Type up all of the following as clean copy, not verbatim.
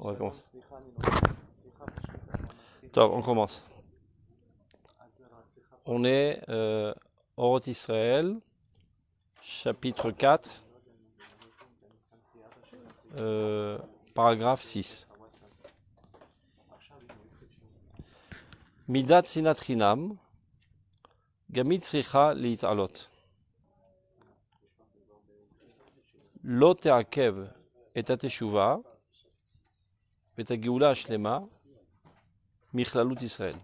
On va commencer. Top, on commence. On est Oroth Israël, chapitre 4, paragraphe 6. Midat sinat chinam, gamit tzricha להתעלות. לא תעכב את התשובה ואת הגאולה השלמה מכללות ישראל.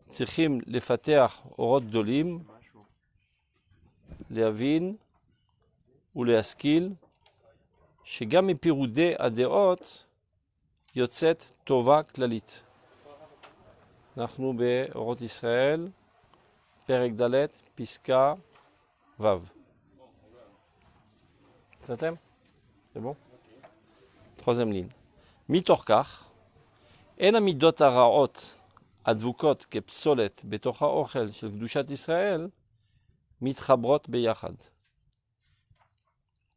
צריכים לפתח אורות גדולים, להבין ולהשכיל שגם מפירודי הדעות יוצאת טובה כללית. אנחנו באורות ישראל, פרק ד', פסקה ו'. מצאתם? זה בוא? troisième ligne. מתוך כך, אין המידות הרעות הדבוקות כפסולת בתוך האוכל של קדושת ישראל מתחברות ביחד.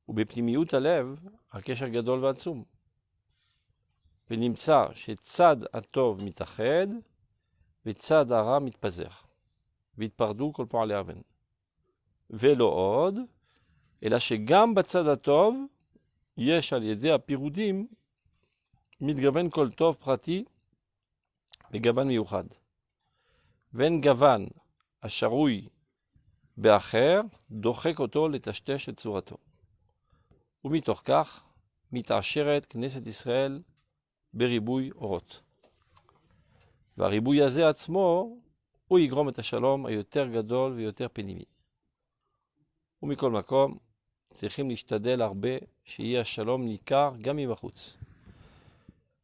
ובפנימיות הלב הקשר גדול ועצום. ונמצא שצד הטוב מתאחד וצד הרע מתפזר. והתפרדו כל פועלי אבן. ולא עוד, אלא שגם בצד הטוב יש על ידי הפירודים מתגוון כל טוב פרטי בגוון מיוחד. ואין גוון השרוי באחר דוחק אותו לטשטש את צורתו. ומתוך כך מתעשרת כנסת ישראל בריבוי אורות. והריבוי הזה עצמו הוא יגרום את השלום היותר גדול ויותר פנימי. ומכל מקום צריכים להשתדל הרבה שיהיה השלום ניכר גם מבחוץ.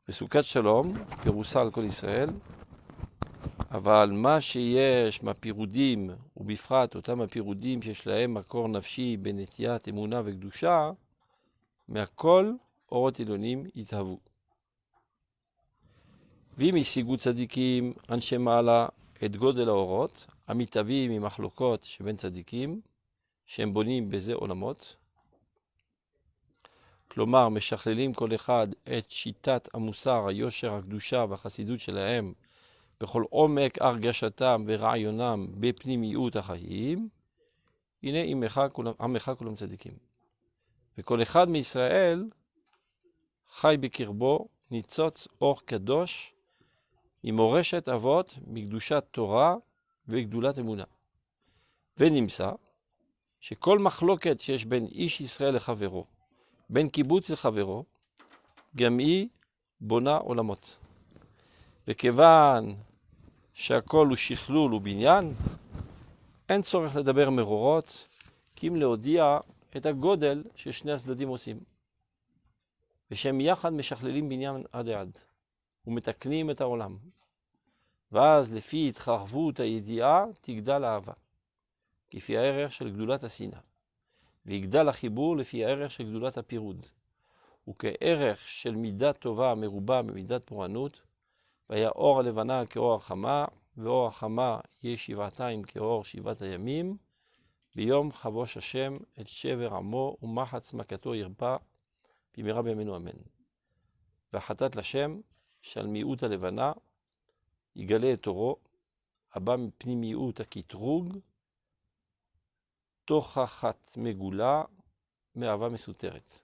בסוכת שלום פירוסה על כל ישראל, אבל מה שיש מהפירודים, ובפרט אותם הפירודים שיש להם מקור נפשי בנטיית אמונה וקדושה, מהכל אורות עליונים יתהוו. ואם השיגו צדיקים אנשי מעלה את גודל האורות, המתהווים ממחלוקות שבין צדיקים, שהם בונים בזה עולמות, כלומר משכללים כל אחד את שיטת המוסר, היושר, הקדושה והחסידות שלהם בכל עומק הרגשתם ורעיונם בפנימיות החיים, הנה עמך כולם צדיקים. וכל אחד מישראל חי בקרבו ניצוץ אור קדוש ממורשת אבות, מקדושת תורה וגדולת אמונה. ונמצא שכל מחלוקת שיש בין איש ישראל לחברו, בין קיבוץ לחברו, גם היא בונה עולמות. וכיוון שהכל הוא שכלול ובניין, אין צורך לדבר מרורות, כי אם להודיע את הגודל ששני הצדדים עושים. ושהם יחד משכללים בניין עד עד, ומתקנים את העולם. ואז לפי התחרבות הידיעה תגדל האהבה, כפי הערך של גדולת השנאה. ויגדל החיבור לפי הערך של גדולת הפירוד. וכערך של מידה טובה מרובה במידת פורענות, והיה אור הלבנה כאור החמה, ואור החמה יהיה שבעתיים כאור שבעת הימים, ביום חבוש השם את שבר עמו ומחץ מכתו ירפא, במהרה בימינו אמן. והחטאת לשם שעל מיעוט הלבנה יגלה את אורו, הבא מפנימיות הקטרוג, תוכחת מגולה מאהבה מסותרת,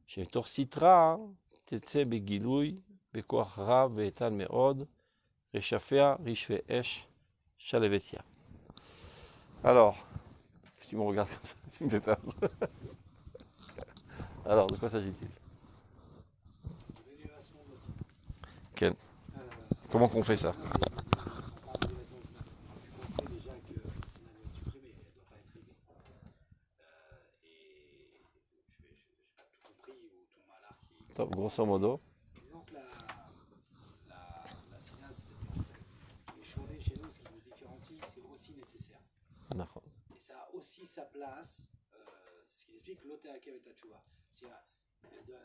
שמתוך סתרה תצא בגילוי בכוח רב ואיתן מאוד, רשפיה רשפי אש שלוותיה. Alors, si tu me regardes comme ça, tu me fais peur. Alors, de quoi s'agit-il? Ken, comment qu'on fait ça? Top, grosso modo. Disons que la sina, c'est-à-dire en fait, ce qui est chôné chez nous, ce qui nous différencie, c'est aussi nécessaire. Et ça a aussi sa place, c'est ce qu'il explique, l'otéakev et tchouva.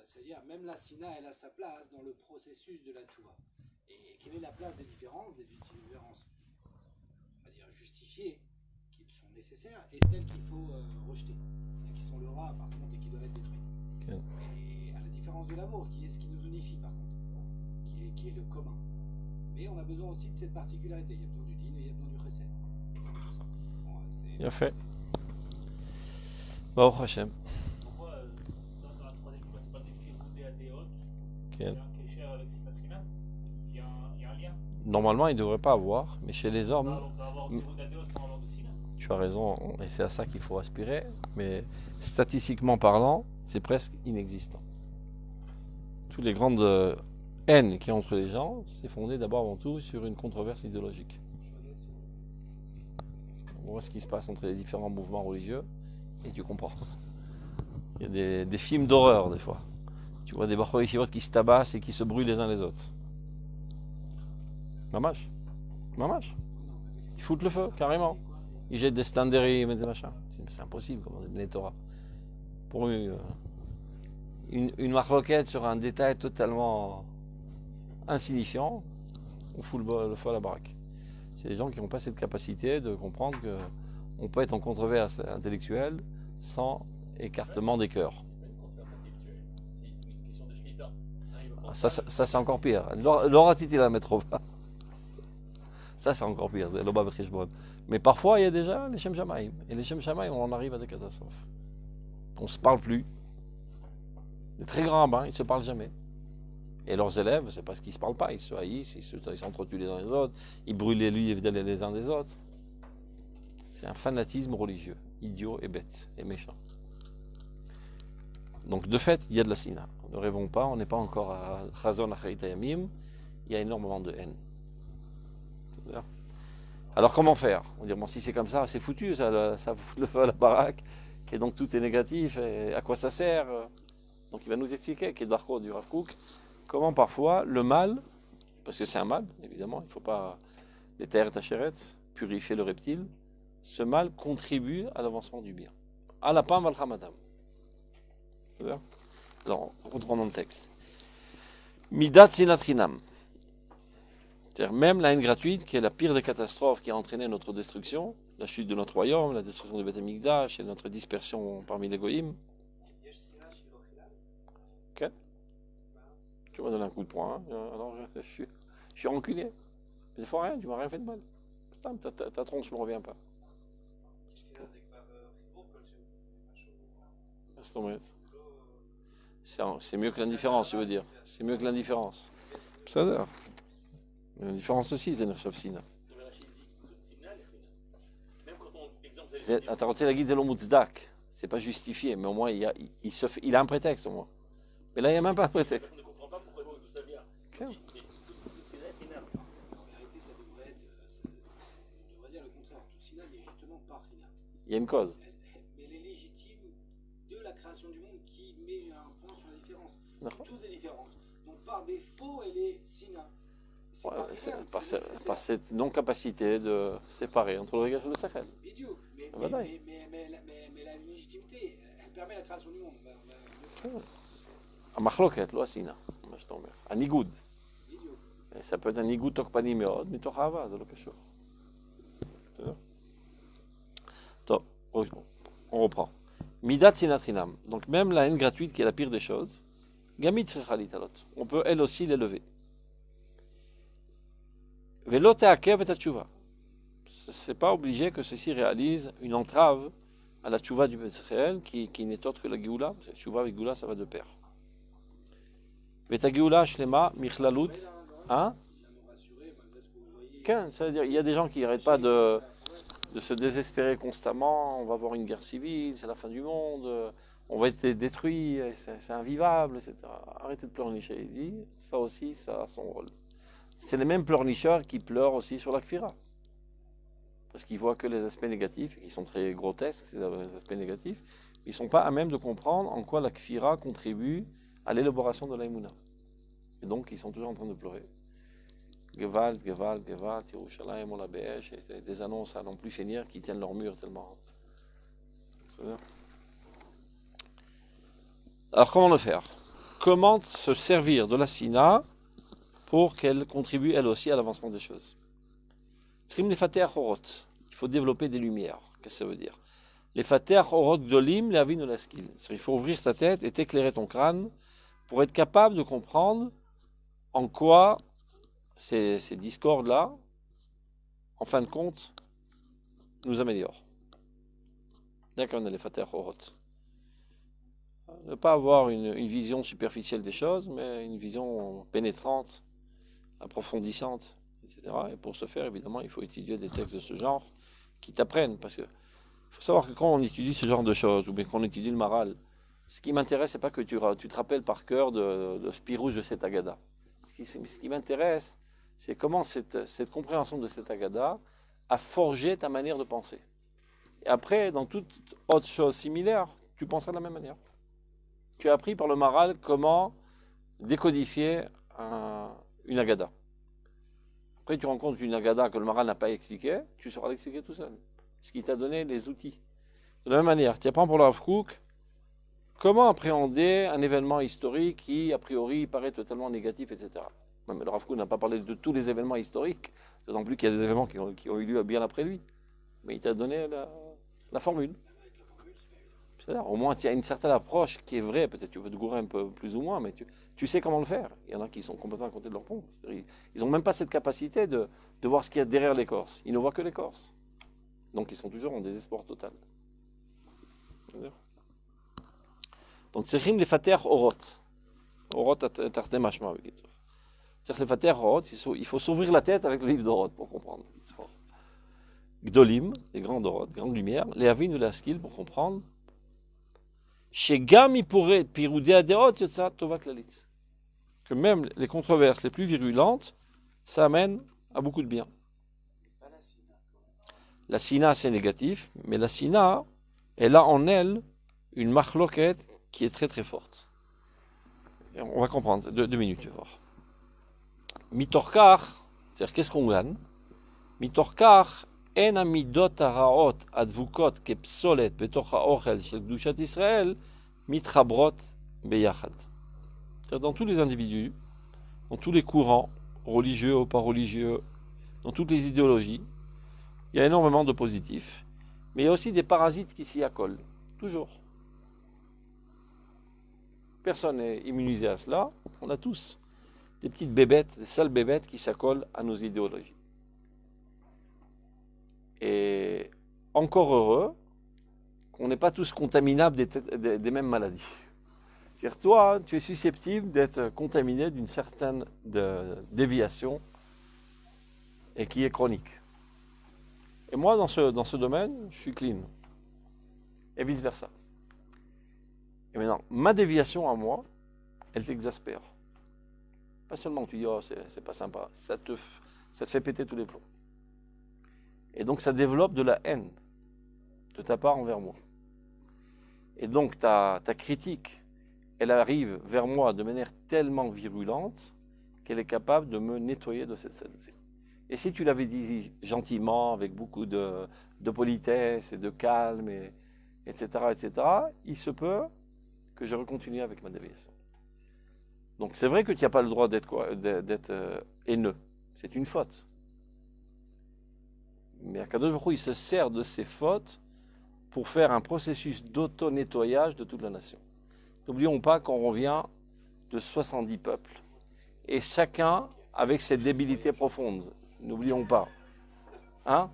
C'est-à-dire, même la sina, elle a sa place dans le processus de la tchouva. Et quelle est la place des différences, on va dire justifiées, qui sont nécessaires, et celles qu'il faut rejeter, celles qui sont le rat par contre et qui doivent être détruites. Okay. que l'amour, qui est ce qui nous unifie par contre, qui est le commun. Mais on a besoin aussi de cette particularité. Il y a besoin du din et il y a besoin du chesed. Bien fait. Baruch Hashem. Pourquoi dans la troisième fois, c'est pas des Kéroudé à Déot, Ok. il y a un Kécher avec Simatrina? Il y a un lien? Normalement, il ne devrait pas avoir, mais chez les hommes, On peut avoir Kéroudé à Déot sans avoir de Sina. tu as raison, et c'est à ça qu'il faut aspirer, mais statistiquement parlant, c'est presque inexistant. Toutes les grandes haines qu'il y a entre les gens, c'est fondé d'abord avant tout sur une controverse idéologique. On voit ce qui se passe entre les différents mouvements religieux, et tu comprends. Il y a des films d'horreur des fois. Tu vois des Bachor Yeshivot qui se tabassent et qui se brûlent les uns les autres. Mamash. Mamash. Ils foutent le feu, carrément. Ils jettent des standerim et des machins. C'est impossible, comme on dit, Torah. Pour une marloquette sur un détail totalement insignifiant, on fout le feu à la baraque. C'est des gens qui n'ont pas cette capacité de comprendre qu'on peut être en controverse intellectuelle sans écartement des cœurs. Ça c'est encore pire. L'oratité la mettre au bas. Ça c'est encore pire. C'est l'oba b'cheshbon. Mais parfois il y a déjà les Shem Shamaim. Et les Shem Shamaim, on en arrive à des catastrophes. On ne se parle plus. Les très grands rabbins, ils ne se parlent jamais. Et leurs élèves, c'est parce qu'ils ne se parlent pas. Ils se haïssent, ils s'entretuent les uns les autres, ils brûlent les livres les uns des autres. C'est un fanatisme religieux, idiot et bête et méchant. Donc de fait, il y a de la sina. Ne rêvons pas, on n'est pas encore à Chazon Acharit Hayamim, il y a énormément de haine. Alors comment faire? On dit, bon, si c'est comme ça, c'est foutu, ça fout le feu à la baraque, et donc tout est négatif, et à quoi ça sert? Donc il va nous expliquer, Kedarko du Rav Kook, comment parfois le mal, parce que c'est un mal, évidemment, il ne faut pas les terres tacheret, purifier le reptile, ce mal contribue à l'avancement du bien. À la pam al chamadam. Alors, reprenons le texte. Midat sinatrinam. C'est-à-dire même la haine gratuite, qui est la pire des catastrophes qui a entraîné notre destruction, la chute de notre royaume, la destruction du Beth Amikdash et notre dispersion parmi les goïms. Ok. Tu m'as donné un coup de poing, hein. Alors je suis rancunier. Mais des fois rien, tu m'as rien fait de mal. Putain, ta tronche ne me revient pas. C'est mieux que l'indifférence, je veux dire. C'est mieux que l'indifférence. Ça d'ailleurs. L'indifférence aussi, c'est une chafsina. Attends, c'est la guide de l'Omutzdak. C'est pas justifié, mais au moins il a un prétexte au moins. Mais là, il n'y a même pas de prétexte. On ne comprend pas pourquoi vous savez. En vérité, ça devrait être. On devrait dire le contraire. Toute sina n'est justement pas rina. Il y a une cause. Mais elle est légitime de la création du monde qui met un point sur la différence. Toute chose est différente. Donc par défaut, elle est sina. Par cette non-capacité de séparer entre le regard et le sachel. Mais la légitimité, elle permet la création du monde. המחלוקת, לא השנאה, מה שאתה אומר. הניגוד. ça peut être un ניגוד תוקפני מאוד, מתוך אהבה, זה לא קשור. בסדר? טוב, on reprend. מידת שנאת חינם. Donc même la haine gratuite qui est la pire des choses, גם היא צריכה להתעלות. On peut elle aussi l'élever. ולא תעכב את התשובה. C'est pas obligé que ceci réalise une entrave à la tchouva du Beth Israël qui n'est autre que la Géoula. Tchouva avec Géoula, ça va de pair. Veta Géoula Shlema Michlalut. Hein? Ça veut dire, il y a des gens qui n'arrêtent pas de se désespérer constamment. On va avoir une guerre civile, c'est la fin du monde, on va être détruit, c'est invivable, etc. Arrêtez de pleurnicher. Il dit, ça aussi, ça a son rôle. C'est les mêmes pleurnicheurs qui pleurent aussi sur la Kfira. Parce qu'ils voient que les aspects négatifs, qui sont très grotesques, ces aspects négatifs, ils ne sont pas à même de comprendre en quoi la Kfira contribue à l'élaboration de l'Aïmouna. Et donc, ils sont toujours en train de pleurer. Gewalt, Gewalt, Gewalt, Yerushalayim, Ola Be'esh, et des annonces à n'en plus finir qui tiennent leur mur tellement. Alors, comment le faire? Comment se servir de la Sina pour qu'elle contribue elle aussi à l'avancement des choses? Il faut développer des lumières. Qu'est-ce que ça veut dire? Les fater orot gdolim, les avin ou la skill. Il faut ouvrir ta tête et t'éclairer ton crâne pour être capable de comprendre en quoi ces discordes-là, en fin de compte, nous améliorent. D'accord, on a les fater orot. Ne pas avoir une vision superficielle des choses, mais une vision pénétrante, approfondissante, etc. Et pour ce faire, évidemment, il faut étudier des textes de ce genre qui t'apprennent, parce que il faut savoir que quand on étudie ce genre de choses, ou bien qu'on étudie le Maral, ce qui m'intéresse, c'est pas que tu te rappelles par cœur de ce pirouge de cette Agada. Ce qui m'intéresse, c'est comment cette compréhension de cette Agada a forgé ta manière de penser. Et après, dans toute autre chose similaire, tu penseras de la même manière. Tu as appris par le Maral comment décodifier une Agada. Après, tu rencontres une Agada que le Maral n'a pas expliquée, tu sauras l'expliquer tout seul. Ce qui t'a donné les outils. De la même manière, tu apprends pour le Rav Kook comment appréhender un événement historique qui, a priori, paraît totalement négatif, etc. Mais le Rav Kook n'a pas parlé de tous les événements historiques, d'autant plus qu'il y a des événements qui ont eu lieu bien après lui. Mais il t'a donné la formule. C'est-à-dire, au moins, il y a une certaine approche qui est vraie. Peut-être tu peux te gourer un peu plus ou moins, mais tu sais comment le faire. Il y en a qui sont complètement à côté de leur pompe. Ils n'ont même pas cette capacité de voir ce qu'il y a derrière l'écorce. Ils ne voient que l'écorce. Donc, ils sont toujours en désespoir total. Donc, צריכים לפתח אורות. אורות תרתי משמע בקיצור. צריך לפתח אורות, il faut s'ouvrir la tête avec le livre d'Orot pour comprendre. Gdolim, les grandes Orot, grandes lumières, les Avin ou la skill pour comprendre. שגם פירודי הדעות יוצאת טובה כללית. Que même les controverses les plus virulentes, ça amène à beaucoup de bien. La sina, c'est négatif, mais la sina, elle a en elle une machloket qui est très très forte. Et on va comprendre, 2 minutes, tu vas voir. Mitorkar, c'est-à-dire qu'est-ce qu'on gagne? Mitorkar, en amidot haraot advukot kepsolet betach haochel shel kedushat Israël mitrabrot beyachad. Dans tous les individus, dans tous les courants, religieux ou pas religieux, dans toutes les idéologies, il y a énormément de positifs, mais il y a aussi des parasites qui s'y accolent, toujours. Personne n'est immunisé à cela, on a tous des petites bébêtes, des sales bébêtes qui s'accolent à nos idéologies. Et encore heureux qu'on n'est pas tous contaminables des mêmes maladies. C'est-à-dire, toi, tu es susceptible d'être contaminé d'une certaine déviation et qui est chronique. Et moi, dans ce domaine, je suis clean. Et vice-versa. Et maintenant, ma déviation à moi, elle t'exaspère. Pas seulement tu dis, oh, c'est pas sympa, ça te fait péter tous les plombs. Et donc, ça développe de la haine de ta part envers moi. Et donc, ta critique, elle arrive vers moi de manière tellement virulente qu'elle est capable de me nettoyer de cette saleté. Et si tu l'avais dit gentiment, avec beaucoup de politesse et de calme, etc., il se peut que je recontinue avec ma déviation. Donc c'est vrai que tu n'as pas le droit d'être haineux. C'est une faute. Mais Akadosh Baruch Hu, il se sert de ces fautes pour faire un processus d'auto-nettoyage de toute la nation. N'oublions pas qu'on revient de 70 peuples. Et chacun avec ses débilités profondes. N'oublions pas. Hein?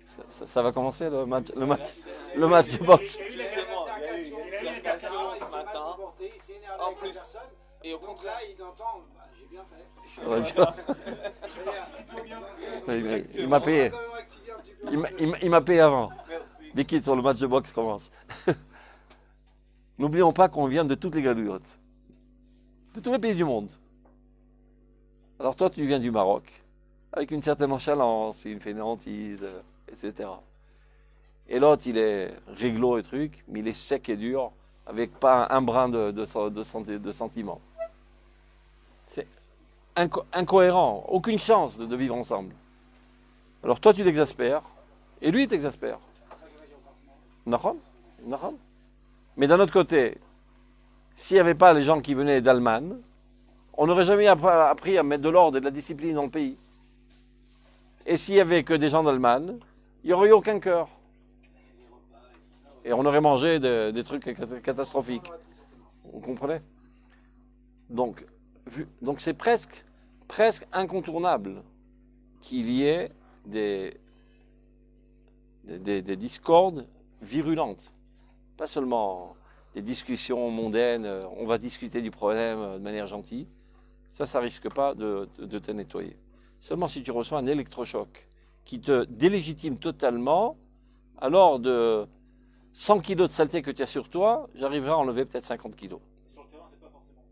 Ça va commencer le match de boxe. Il a eu une altercation ce matin. En plus. Et au contraire, il entend, j'ai bien fait. Il m'a payé. Il m'a payé avant. Liquide sur le match de boxe commence. N'oublions pas qu'on vient de toutes les galouillottes. De tous les pays du monde. Alors toi, tu viens du Maroc. Avec une certaine nonchalance, il fait une hantise, etc. Et l'autre, il est réglo et truc, mais il est sec et dur, avec pas un brin de sentiment. C'est incohérent, aucune chance de vivre ensemble. Alors toi, tu l'exaspères, et lui, il t'exaspère. Nahon. Mais d'un autre côté, s'il n'y avait pas les gens qui venaient d'Allemagne, on n'aurait jamais appris à mettre de l'ordre et de la discipline dans le pays. Et s'il n'y avait que des gens d'Allemagne, il n'y aurait eu aucun cœur. Et on aurait mangé des trucs catastrophiques. Vous comprenez? Donc c'est presque incontournable qu'il y ait des discordes virulentes. Pas seulement des discussions mondaines, on va discuter du problème de manière gentille. Ça risque pas de te nettoyer. Seulement si tu reçois un électrochoc qui te délégitime totalement, alors de 100 kilos de saleté que tu as sur toi, j'arriverai à enlever peut-être 50 kilos. Sur le terrain, c'est pas forcément.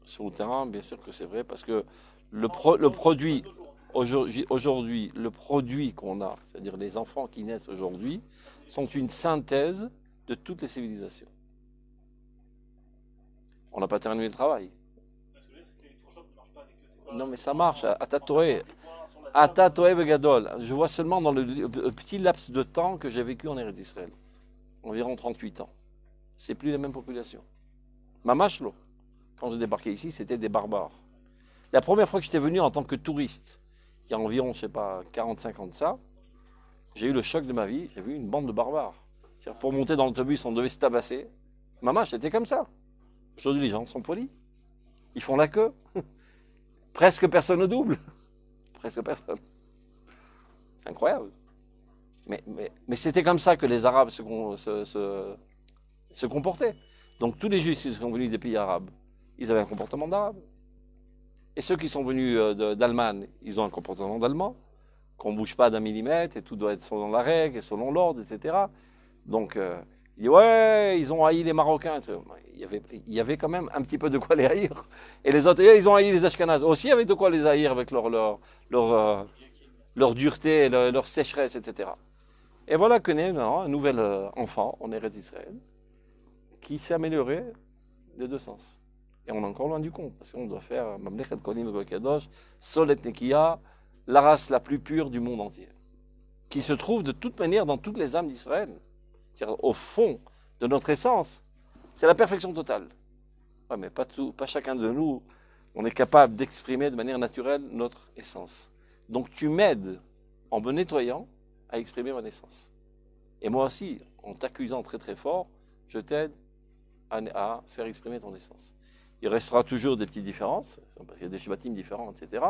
Sur le terrain, bien sûr que c'est vrai, parce que le produit, aujourd'hui, le produit qu'on a, c'est-à-dire les enfants qui naissent aujourd'hui, sont une synthèse de toutes les civilisations. On n'a pas terminé le travail. Parce que là, c'est que l'électrochoc ne marche pas avec eux. Non, mais ça marche, à Tatoué Begadol. Je vois seulement dans le petit laps de temps que j'ai vécu en Eretz d'Israël, environ 38 ans. C'est plus la même population. Mamashlo, quand j'ai débarqué ici, c'était des barbares. La première fois que j'étais venu en tant que touriste, il y a environ, 45 ans de ça, j'ai eu le choc de ma vie, j'ai vu une bande de barbares. C'est-à-dire, pour monter dans l'autobus, on devait se tabasser. Mamash, c'était comme ça. Aujourd'hui, les gens sont polis. Ils font la queue. Presque personne au double. Presque personne. C'est incroyable. Mais c'était comme ça que les Arabes se comportaient. Donc tous les Juifs qui sont venus des pays arabes, ils avaient un comportement d'Arabe. Et ceux qui sont venus d'Allemagne, ils ont un comportement d'Allemand, qu'on ne bouge pas d'un millimètre, et tout doit être selon la règle, et selon l'ordre, etc. Donc, il dit, ouais, ils ont haï les Marocains. Il y avait quand même un petit peu de quoi les haïr. Et les autres, ils ont haï les Ashkénazes. Aussi, il y avait de quoi les haïr avec leur dureté, leur sécheresse, etc. Et voilà que naît un nouvel enfant en Eretz d'Israël qui s'est amélioré des deux sens. Et on est encore loin du compte, parce qu'on doit faire Mamlechet Kolim Kadosh, Solet Nekia, la race la plus pure du monde entier, qui se trouve de toute manière dans toutes les âmes d'Israël. C'est-à-dire au fond de notre essence, c'est la perfection totale. Ouais, mais pas chacun de nous, on est capable d'exprimer de manière naturelle notre essence. Donc tu m'aides en me nettoyant à exprimer mon essence. Et moi aussi, en t'accusant très très fort, je t'aide à faire exprimer ton essence. Il restera toujours des petites différences, parce qu'il y a des shvatim différents, etc.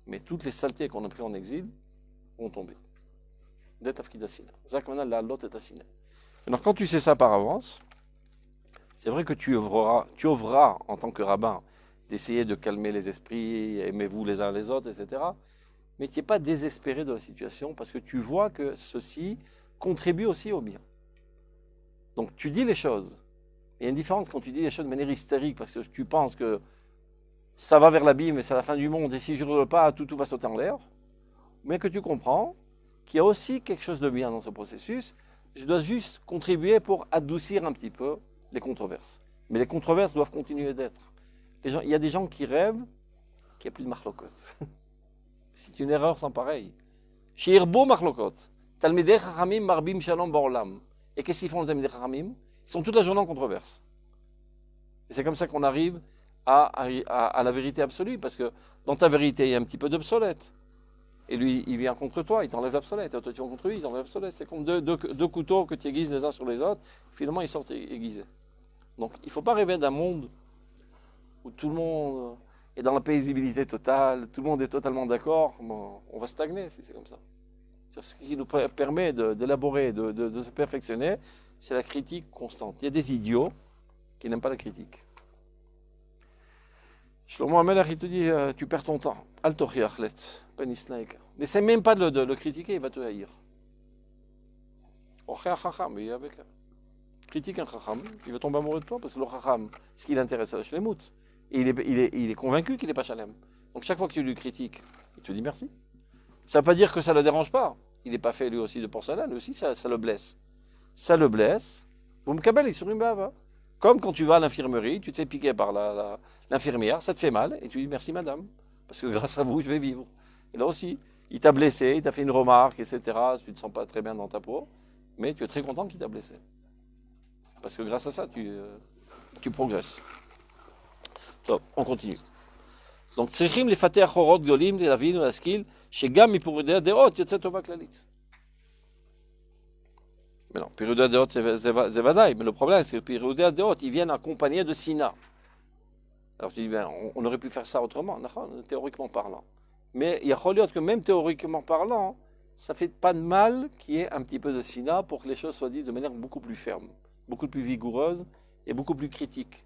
Mais toutes les saletés qu'on a pris en exil vont tomber. Alors quand tu sais ça par avance, c'est vrai que tu œuvreras en tant que rabbin d'essayer de calmer les esprits, aimez-vous les uns les autres, etc. Mais tu n'es pas désespéré de la situation parce que tu vois que ceci contribue aussi au bien. Donc tu dis les choses. Il y a une différence quand tu dis les choses de manière hystérique parce que tu penses que ça va vers l'abîme et c'est la fin du monde et si je ne hurle pas, tout va sauter en l'air. Mais que tu comprends qu'il y a aussi quelque chose de bien dans ce processus. Je dois juste contribuer pour adoucir un petit peu les controverses. Mais les controverses doivent continuer d'être. Il y a des gens qui rêvent qu'il n'y a plus de marlokot. C'est une erreur sans pareil. Shirbo marlokot. Talmidei chachamim marbim shalom ba'olam. Et qu'est-ce qu'ils font les Talmidei chachamim? Ils sont toute la journée en controverse. Et c'est comme ça qu'on arrive à la vérité absolue, parce que dans ta vérité, il y a un petit peu d'obsolète. Et lui, il vient contre toi, il t'enlève l'obsolète. Et toi, tu vas contre lui, il t'enlève l'obsolète. C'est comme deux couteaux que tu aiguises les uns sur les autres. Finalement, ils sortent aiguisés. Donc, il ne faut pas rêver d'un monde où tout le monde est dans la paisibilité totale, tout le monde est totalement d'accord. Bon, on va stagner si c'est comme ça. C'est ce qui nous permet d'élaborer, de se perfectionner, c'est la critique constante. Il y a des idiots qui n'aiment pas la critique. Shlomo Amelach, il te dit, tu perds ton temps. Al tochiach letz, penisnaik. N'essaie même pas de le critiquer, il va te haïr. Ochea chacham, il est avec. Critique un chacham, il va tomber amoureux de toi, parce que le chacham, ce qui l'intéresse, c'est la shlemut. Et il est convaincu qu'il n'est pas shalem. Donc chaque fois que tu lui critiques, il te dit merci. Ça ne veut pas dire que ça ne le dérange pas. Il n'est pas fait lui aussi de porcelaine, lui aussi ça le blesse. Ça le blesse. Vous me cabellez sur une bave. Comme quand tu vas à l'infirmerie, tu te fais piquer par l'infirmière, ça te fait mal, et tu dis merci madame, parce que grâce à vous, je vais vivre. Et là aussi, il t'a blessé, il t'a fait une remarque, etc. Tu ne te sens pas très bien dans ta peau, mais tu es très content qu'il t'a blessé. Parce que grâce à ça, tu progresses. Donc, on continue. Donc, צריכים לפתח אורות גדולים להבין ולהשכיל שגם מפורדי הדעות יוצא טובה כללית. Mais non, Pirudei Adeot, c'est Vadaï. Mais le problème, c'est que Pirudei Adeot, ils viennent accompagnés de Sina. Alors tu dis, ben, on aurait pu faire ça autrement, théoriquement parlant. Mais il y a que même théoriquement parlant, ça fait pas de mal qu'il y ait un petit peu de Sina pour que les choses soient dites de manière beaucoup plus ferme, beaucoup plus vigoureuse et beaucoup plus critique.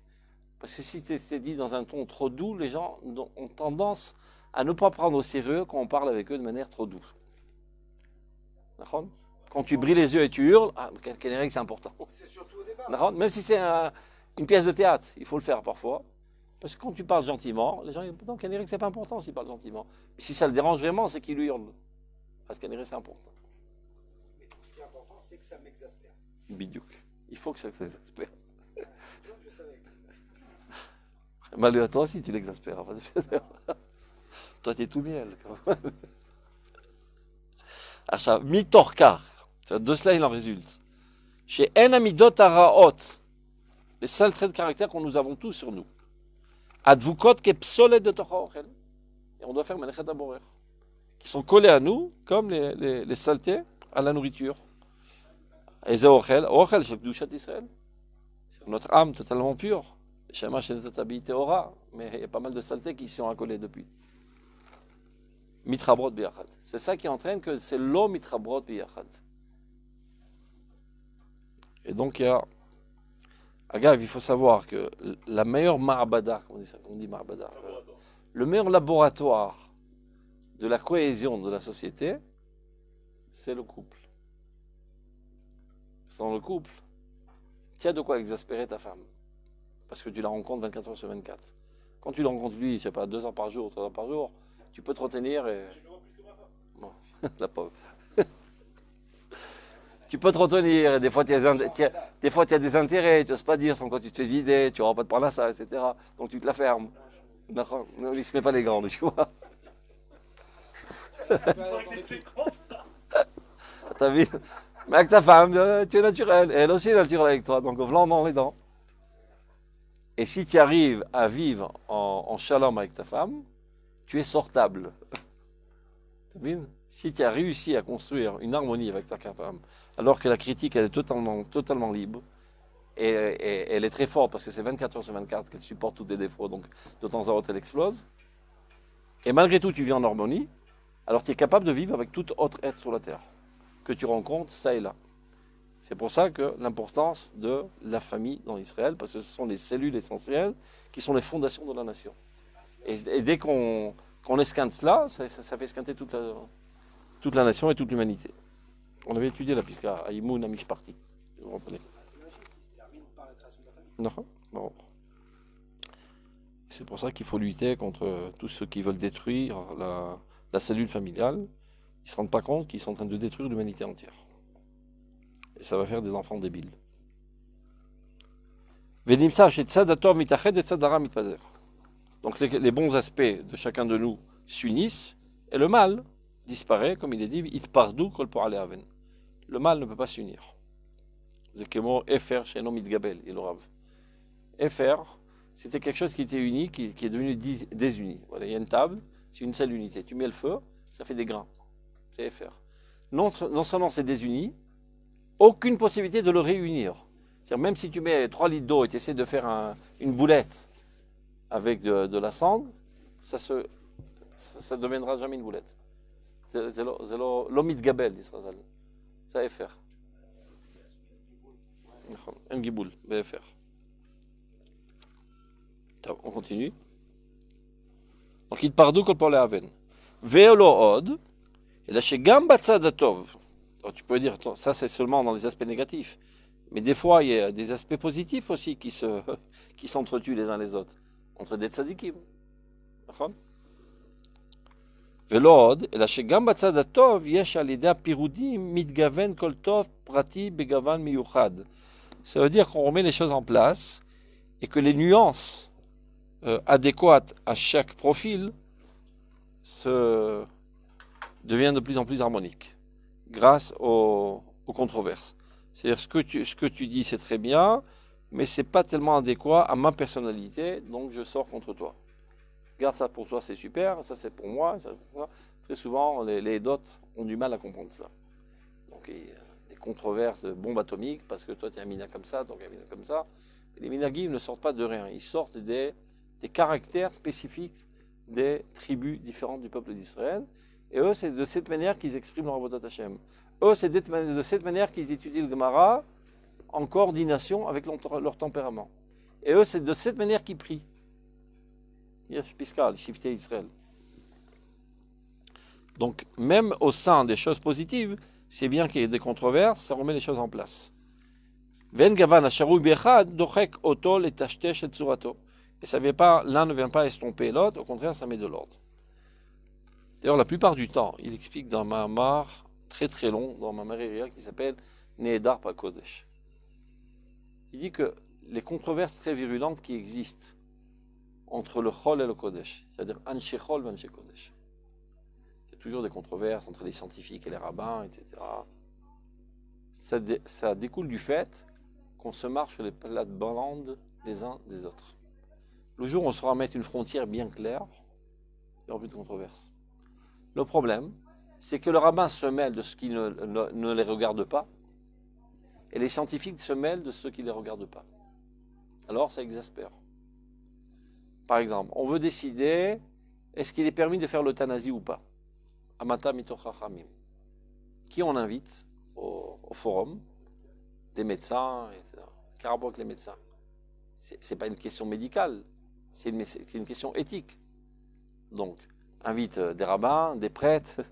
Parce que si c'est dit dans un ton trop doux, les gens ont tendance à ne pas prendre au sérieux quand on parle avec eux de manière trop douce. D'accord ? Quand tu brilles les yeux et tu hurles, c'est important. C'est surtout au départ. Même si c'est une pièce de théâtre, il faut le faire parfois. Parce que quand tu parles gentiment, les gens disent non, Canéric, c'est pas important s'il parle gentiment. Mais si ça le dérange vraiment, c'est qu'il hurle. Parce que Canéric, c'est important. Mais ce qui est important, c'est que ça m'exaspère. Bidiouk. Il faut que ça t'exaspère. Je savais. Malheur à toi aussi, tu l'exaspères. Toi, t'es tout miel. Alors, mitorkar. De cela, il en résulte. Chez En Amidot Araot, les seuls traits de caractère que nous avons tous sur nous. Advukot ke psolet de Tochaochel. Et on doit faire Menechet Aborer. Qui sont collés à nous, comme les saletés à la nourriture. Et Zéochel, Ochel, chez Kdushat Israël. C'est notre âme totalement pure. Shema Shenetat Abiyite Ora. Mais il y a pas mal de saletés qui sont accolées depuis. Mitrabrot Biyachad. C'est ça qui entraîne que c'est l'eau Mitrabrot Biyachad. Et donc, il y a. Agave, il faut savoir que la meilleure ma'abada, on dit ma'abada, le meilleur laboratoire de la cohésion de la société, c'est le couple. Sans le couple, tu as de quoi exaspérer ta femme. Parce que tu la rencontres 24 heures sur 24. Quand tu la rencontres lui, je sais pas, 2 heures par jour, 3 heures par jour, tu peux te retenir et. Je le vois plus que ma femme. Bon, la pauvre. Tu peux te retenir, et des fois tu as des intérêts, tu n'oses pas dire sans quoi tu te fais vider, tu n'auras pas de prendre à ça, etc. Donc tu te la fermes. Non, il ne se met pas les grands, tu vois. T'as vu? Mais avec ta femme, tu es naturel, et elle aussi est naturelle avec toi, donc blanc dans les dents. Et si tu arrives à vivre en shalom avec ta femme, tu es sortable. T'as vu? Si tu as réussi à construire une harmonie avec ta femme, alors que la critique elle est totalement libre, et elle est très forte parce que c'est 24 heures sur 24 qu'elle supporte tous tes défauts, donc de temps à autre elle explose, et malgré tout tu vis en harmonie, alors tu es capable de vivre avec tout autre être sur la terre, que tu rencontres ça et là. C'est pour ça que l'importance de la famille dans Israël, parce que ce sont les cellules essentielles qui sont les fondations de la nation. Et dès qu'on esquinte cela, ça fait esquinter toute la nation et toute l'humanité. On avait étudié la Pika, Aïmoun Amishparti. Vous vous rappelez? C'est logique, il se termine par la création de la famille. Non. Bon. C'est pour ça qu'il faut lutter contre tous ceux qui veulent détruire la cellule familiale. Ils ne se rendent pas compte qu'ils sont en train de détruire l'humanité entière. Et ça va faire des enfants débiles. Donc les bons aspects de chacun de nous s'unissent et le mal disparaît, comme il est dit, le mal ne peut pas s'unir. C'était quelque chose qui était uni, qui est devenu désuni. Voilà, il y a une table, c'est une seule unité. Tu mets le feu, ça fait des grains. C'est Efer. Non seulement c'est désuni, aucune possibilité de le réunir. C'est-à-dire, même si tu mets 3 litres d'eau et tu essaies de faire une boulette avec de la cendre, ça ne deviendra jamais une boulette. C'est l'omit gabel, Israël. Ça est faire. Un giboul, BFR. On continue. Donc, il part d'où qu'on parle à Aven. Veolo od, et là, chez Gamba Tzadatov. Tu peux dire, ça c'est seulement dans les aspects négatifs. Mais des fois, il y a des aspects positifs aussi qui s'entretuent les uns les autres. Entre des tzadikim. D'accord? ולעוד, אלא שגם בצד הטוב יש על ידי הפירודים מתגוון כל טוב פרטי בגוון מיוחד. Ça veut dire qu'on remet les choses en place et que les nuances adéquates à chaque profil deviennent de plus en plus harmoniques grâce aux controverses. C'est-à-dire ce que tu dis c'est très bien, mais c'est pas tellement adéquat à ma personnalité, donc je sors contre toi. Regarde, ça pour toi c'est super, ça c'est pour moi, ça pour moi. Très souvent les dots ont du mal à comprendre cela. Donc il y a des controverses de bombes atomiques, parce que toi tu es un mina comme ça, donc un mina comme ça. Et les minagim ne sortent pas de rien, ils sortent des caractères spécifiques des tribus différentes du peuple d'Israël. Et eux, c'est de cette manière qu'ils expriment leur avodat Hashem. Eux, c'est de cette manière qu'ils étudient le Gemara en coordination avec leur tempérament. Et eux, c'est de cette manière qu'ils prient. Yesh Piskal, Shifté Israël. Donc, même au sein des choses positives, c'est bien qu'il y ait des controverses, ça remet les choses en place. Ven gavan asharu bechad dochek otol et tashtesh et tsurato. Et ça vient pas, l'un ne vient pas estomper l'autre, au contraire, ça met de l'ordre. D'ailleurs, la plupart du temps, il explique dans un mamar très très long, dans ma Maria qui s'appelle Nehedar Pakodesh. Il dit que les controverses très virulentes qui existent entre le Chol et le Kodesh, c'est-à-dire Anshe Chol et Anshe Kodesh, c'est toujours des controverses entre les scientifiques et les rabbins, etc. Ça découle du fait qu'on se marche sur les plates-bandes des uns des autres. Le jour où on saura mettre une frontière bien claire, il n'y aura plus de controverse. Le problème, c'est que le rabbin se mêle de ce qui ne les regarde pas, et les scientifiques se mêlent de ce qui ne les regarde pas. Alors ça exaspère. Par exemple, on veut décider, est-ce qu'il est permis de faire l'euthanasie ou pas? Amata mitoch chachamim. Qui on invite au forum? Des médecins, etc. Quel rapport avec les médecins? C'est pas une question médicale, c'est une question éthique. Donc, invite des rabbins, des prêtres,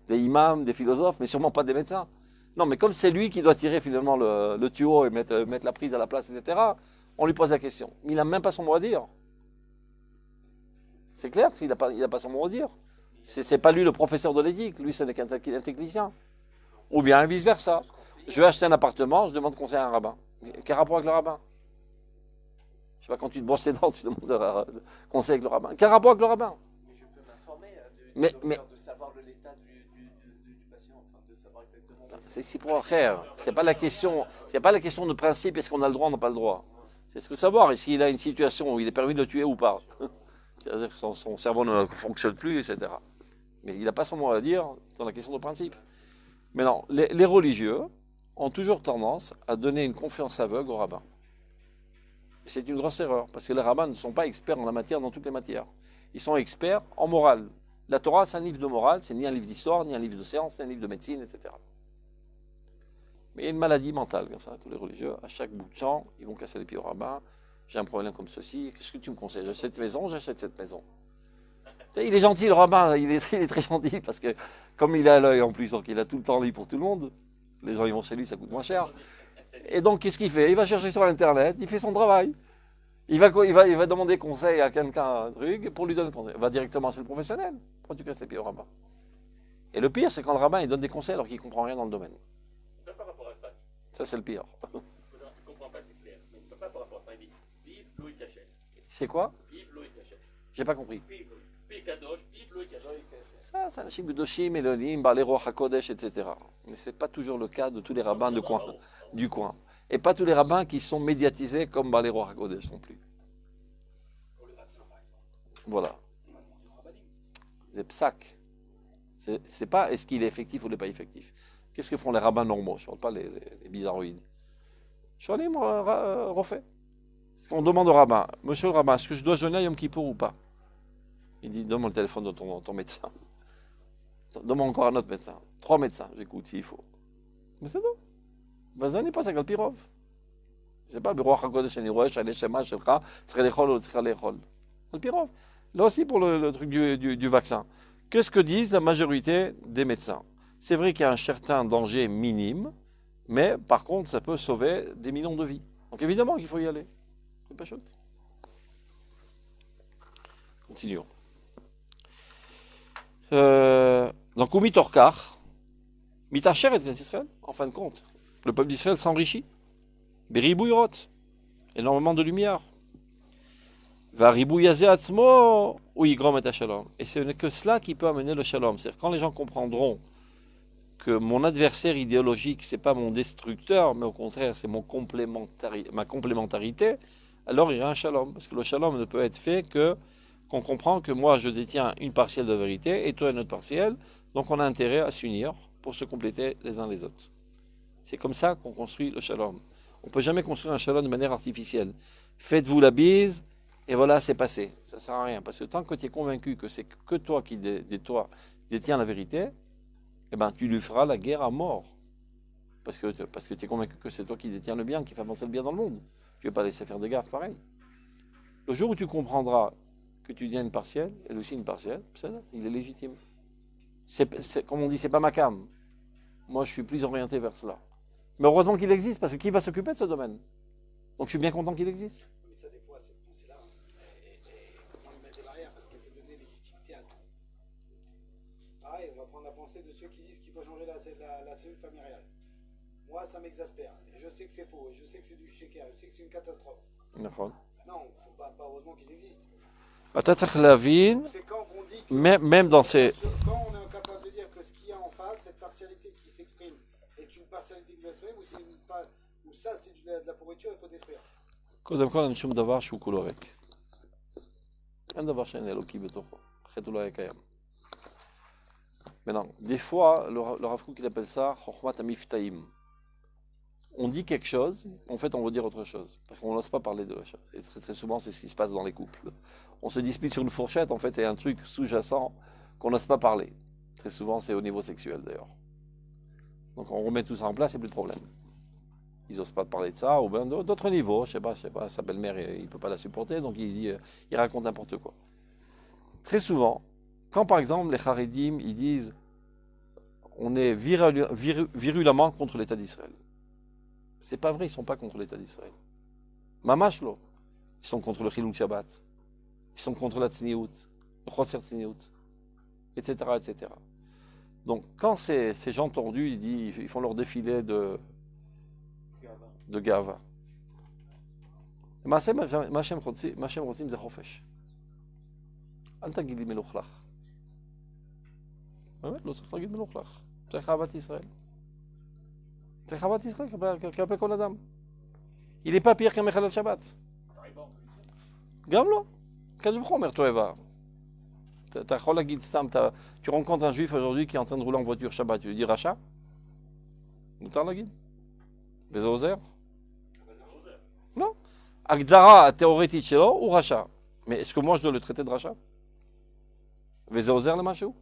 des imams, des philosophes, mais sûrement pas des médecins. Non, mais comme c'est lui qui doit tirer finalement le tuyau et mettre la prise à la place, etc., on lui pose la question. Mais il n'a même pas son mot à dire. C'est clair qu'il n'a pas son mot à dire. C'est pas lui le professeur de l'éthique, lui ce n'est qu'un technicien. Ou bien vice-versa. Je vais acheter un appartement, je demande conseil à un rabbin. Mais quel rapport avec le rabbin? Je sais pas, quand tu te brosses les dents, tu demandes conseil avec le rabbin. Quel rapport avec le rabbin? Mais je peux m'informer de savoir l'état du patient, enfin, de savoir exactement. C'est si pour faire. C'est pas la question de principe, est-ce qu'on a le droit ou on n'a pas le droit. C'est ce que savoir, est-ce qu'il a une situation où il est permis de le tuer ou pas. C'est-à-dire que son cerveau ne fonctionne plus, etc. Mais il n'a pas son mot à dire dans la question de principe. Mais non, les religieux ont toujours tendance à donner une confiance aveugle aux rabbins. C'est une grosse erreur, parce que les rabbins ne sont pas experts en la matière dans toutes les matières. Ils sont experts en morale. La Torah, c'est un livre de morale, c'est ni un livre d'histoire, ni un livre de science, ni un livre de médecine, etc. Mais il y a une maladie mentale, comme ça, tous les religieux, à chaque bout de champ, ils vont casser les pieds au rabbin. J'ai un problème comme ceci, qu'est-ce que tu me conseilles? J'achète cette maison, j'achète cette maison. Il est gentil, le rabbin, il est très gentil, parce que comme il a l'œil en plus, donc il a tout le temps libre pour tout le monde, les gens ils vont chez lui, ça coûte moins cher. Et donc, qu'est-ce qu'il fait? Il va chercher sur Internet, il fait son travail. Il va demander conseil à quelqu'un, un truc, pour lui donner conseil. Il va directement chez le professionnel. Pourquoi tu casses les pieds au rabbin? Et le pire, c'est quand le rabbin il donne des conseils alors qu'il ne comprend rien dans le domaine. Par rapport à ça. Ça, c'est le pire. Je ne comprends pas, c'est clair. Mais pas par rapport à ça. Il dit vive l'eau et cachette. C'est quoi? Vive l'eau et cachette. J'ai pas compris. Vive Kadosh, vive l'eau et cachette. Ça, c'est un Shibudoshim, Elohim, Balero, Hakodesh, etc. Mais ce n'est pas toujours le cas de tous les rabbins du coin. Et pas tous les rabbins qui sont médiatisés comme Balero, Hakodesh non plus. Pour le vaccin, par exemple. Voilà. On va demander au rabbinim. C'est psaque. C'est pas est-ce qu'il est effectif ou n'est pas effectif. Qu'est-ce que font les rabbins normaux? Je ne parle pas les bizarroïdes. Sholim refait. Est-ce qu'on demande au rabbin, monsieur le rabbin, est-ce que je dois jeûner à Yom Kippour ou pas? Il dit, donne-moi le téléphone de ton médecin. Donne-moi encore un autre médecin. 3 médecins, j'écoute s'il faut. Mais c'est tout. Vas-y, pas ça, Pirov. C'est pas Biro Hakodesh, Nirosh, Aleshema, Shelcha, Tzrelechol ou Tzrelechol. Pirov. Là aussi pour le truc du vaccin. Qu'est-ce que disent la majorité des médecins? C'est vrai qu'il y a un certain danger minime, mais par contre, ça peut sauver des millions de vies. Donc évidemment qu'il faut y aller. C'est pas chouette. Continuons. Donc, Umitorkar, Mitacher est Israël, en fin de compte. Le peuple d'Israël s'enrichit. Beribouirot, énormément de lumière. Varibouyazeatzmo, ou Yigrom et Shalom. Et ce n'est que cela qui peut amener le Shalom. C'est-à-dire, quand les gens comprendront que mon adversaire idéologique, c'est pas mon destructeur, mais au contraire, c'est ma complémentarité, alors il y a un Shalom. Parce que le Shalom ne peut être fait qu'on comprend que moi je détiens une partielle de vérité et toi une autre partielle, donc on a intérêt à s'unir pour se compléter les uns les autres. C'est comme ça qu'on construit le shalom. On ne peut jamais construire un shalom de manière artificielle. Faites-vous la bise, et voilà, c'est passé. Ça ne sert à rien. Parce que tant que tu es convaincu que c'est que toi qui détiens la vérité, eh ben, tu lui feras la guerre à mort. Parce que tu es convaincu que c'est toi qui détiens le bien, qui fait avancer le bien dans le monde. Tu ne vas pas laisser faire des gaffes pareil. Le jour où tu comprendras que tu tiens une partielle, elle aussi une partielle, il est légitime. Comme on dit, c'est pas ma cam. Moi, je suis plus orienté vers cela. Mais heureusement qu'il existe, parce que qui va s'occuper de ce domaine? Donc je suis bien content qu'il existe. Mais ça, des fois, cette pensée-là, comment le mettre des barrières? Parce qu'elle peut donner légitimité à tout. Pareil, on va prendre la pensée de ceux qui disent qu'il faut changer la cellule familiale. Moi, ça m'exaspère. Et je sais que c'est faux, et je sais que c'est du shaker, je sais que c'est une catastrophe. Non, faut pas heureusement qu'ils existent. C'est quand on dit que, même dans ces... Quand on est incapable de dire que ce qu'il y a en face, cette partialité qui s'exprime, est une partialité qui doit s'exprimer, ou ça c'est de la pourriture, il faut détruire. קודם כל אין שום דבר שהוא כולו ריק. אין דבר שאין אלוקי בתוכו. אחרת הוא לא היה קיים. Maintenant, des fois, le Rav Kook il appelle ça Chokhmat HaMiftaim. On dit quelque chose, en fait on veut dire autre chose. Parce qu'on n'ose pas parler de la chose. Et très, très souvent, c'est ce qui se passe dans les couples. On se dispute sur une fourchette, en fait, il y a un truc sous-jacent qu'on n'ose pas parler. Très souvent, c'est au niveau sexuel d'ailleurs. Donc on remet tout ça en place, il n'y a plus de problème. Ils n'osent pas parler de ça, ou bien d'autres niveaux, je sais pas, sa belle-mère, il ne peut pas la supporter, donc il raconte n'importe quoi. Très souvent, quand par exemple les Haredim, ils disent on est virulemment contre l'État d'Israël. C'est pas vrai, ils ne sont pas contre l'État d'Israël. Mamashlo, ils sont contre le Chilul Shabbat, ils sont contre la Tzniout, le Choser Tzniout, etc., etc. Donc quand ces gens tordus, ils font leur défilé de gava. מה שהם רוצים זה חופש. אל תגיד לי מלוכלך. באמת, לא צריך להגיד מלוכלך. צריך אהבת ישראל. צריך אהבת ישראל כלפי כל אדם. Il n'est pas pire qu'un מחלל שבת. גם לא. קדוש ברוך הוא אומר תועבה. אתה יכול להגיד סתם, tu rencontres un juif aujourd'hui qui est en train de rouler en voiture Shabbat, tu lui dis rachat? מותר להגיד? וזה עוזר? לא. הגדרה התיאורטית שלו הוא רשע. Mais est-ce que moi je dois le traiter de rachat? וזה עוזר למשהו?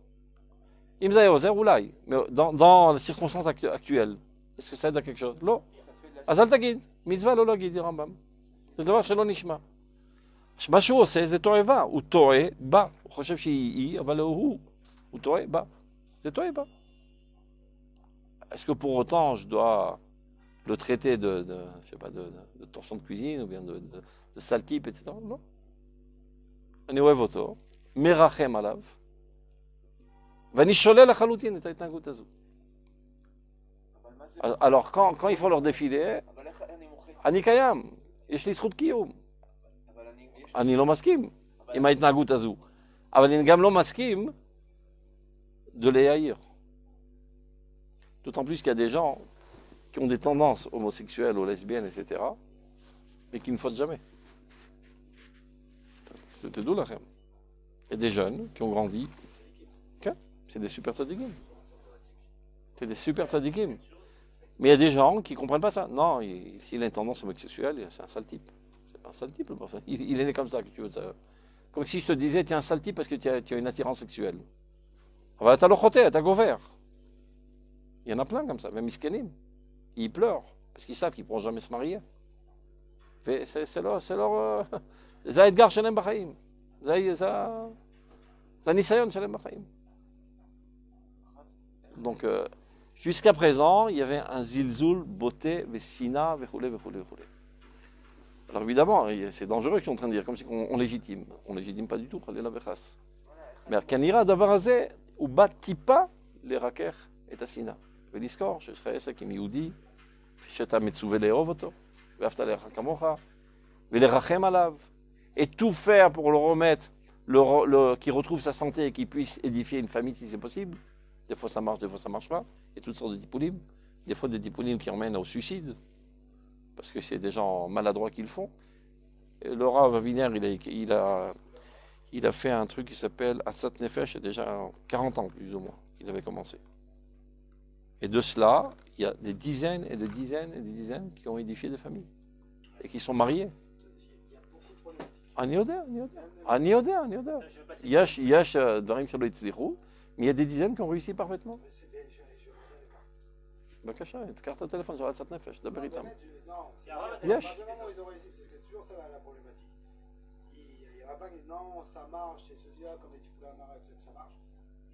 אם זה היה עוזר, אולי. Mais dans les circonstances actuelles, est-ce que ça aide à quelque chose? לא. אז אל תגיד. מצווה לא להגיד, רמב"ם. זה דבר שלא נשמע. מה שהוא עושה זה תועבה. הוא טועה בה. הוא חושב שהיא, אבל הוא טועה בה. זה טועה בה. Est-ce que pour autant je dois le traiter je sais pas, de torchon de cuisine ou bien de sale type, etc. Non. אני אוהב אותו, מרחם עליו, ואני שולל לחלוטין את ההתנהגות הזו. Alors quand ils font leur défilé, אני קיים, יש לי זכות קיום. אני לא מסכים עם ההתנהגות הזו, אבל אני גם לא מסכים de les haïr. D'autant plus qu'il y a des gens qui ont des tendances homosexuelles ou lesbiennes, etc., mais qui ne fautent jamais. C'était d'où la rêve. Il y a des jeunes qui ont grandi, c'est des super tzadikim. C'est des super tzadikim. Mais il y a des gens qui ne comprennent pas ça. Non, s'il a une tendance homosexuelle, c'est un sale type. C'est pas un sale type, il est né comme ça, que tu veux. Comme si je te disais, tu es un sale type parce que tu as une attirance sexuelle. Alors, tu as l'ochoté, tu as gover. Il y en a plein comme ça, même Iskenim. Ils pleurent, parce qu'ils savent qu'ils ne pourront jamais se marier. C'est leur... זה האתגר שלהם בחיים. זה הניסיון שלהם בחיים. Donc, jusqu'à présent, il y avait un zilzoul, beauté, vesina, vechoulé, vechoulé, vechoulé. Alors évidemment, c'est dangereux ce qu'ils sont en train de dire, comme si on légitime. On légitime pas du tout, חלילה וחס. Mais כנראה הדבר הזה, הוא בא טיפה לרכך את השנאה. ולזכור שיש לך עסק עם יהודי, שאתה מצווה לאהוב אותו, ואהבת לרעך כמוך, ולרחם עליו, et tout faire pour le remettre, qu'il retrouve sa santé et qu'il puisse édifier une famille si c'est possible. Des fois ça marche, des fois ça marche pas. Il y a toutes sortes de tipoulim. Des fois des tipoulim qui emmènent au suicide, parce que c'est des gens maladroits qui le font. Et le Rav Aviner, il a fait un truc qui s'appelle Atzat Nefesh, il y a déjà 40 ans plus ou moins qu'il avait commencé. Et de cela, il y a des dizaines et des dizaines et des dizaines qui ont édifié des familles et qui sont mariés. Il y a beaucoup de problématiques. אני יודע. יש דברים שלא הצליחו, mais il y a des dizaines qui ont réussi parfaitement. Je reviens les pas. בבקשה, תקח את הטלפון של עצת נפש, דבר איתם. Non, Il y a un à Yesh. partir du moment où ils ont réussi, parce que c'est toujours ça la problématique. Il y en a plein qui disent non, ça marche, c'est ceci-là, comme les petits poulets à Maroc, ça marche.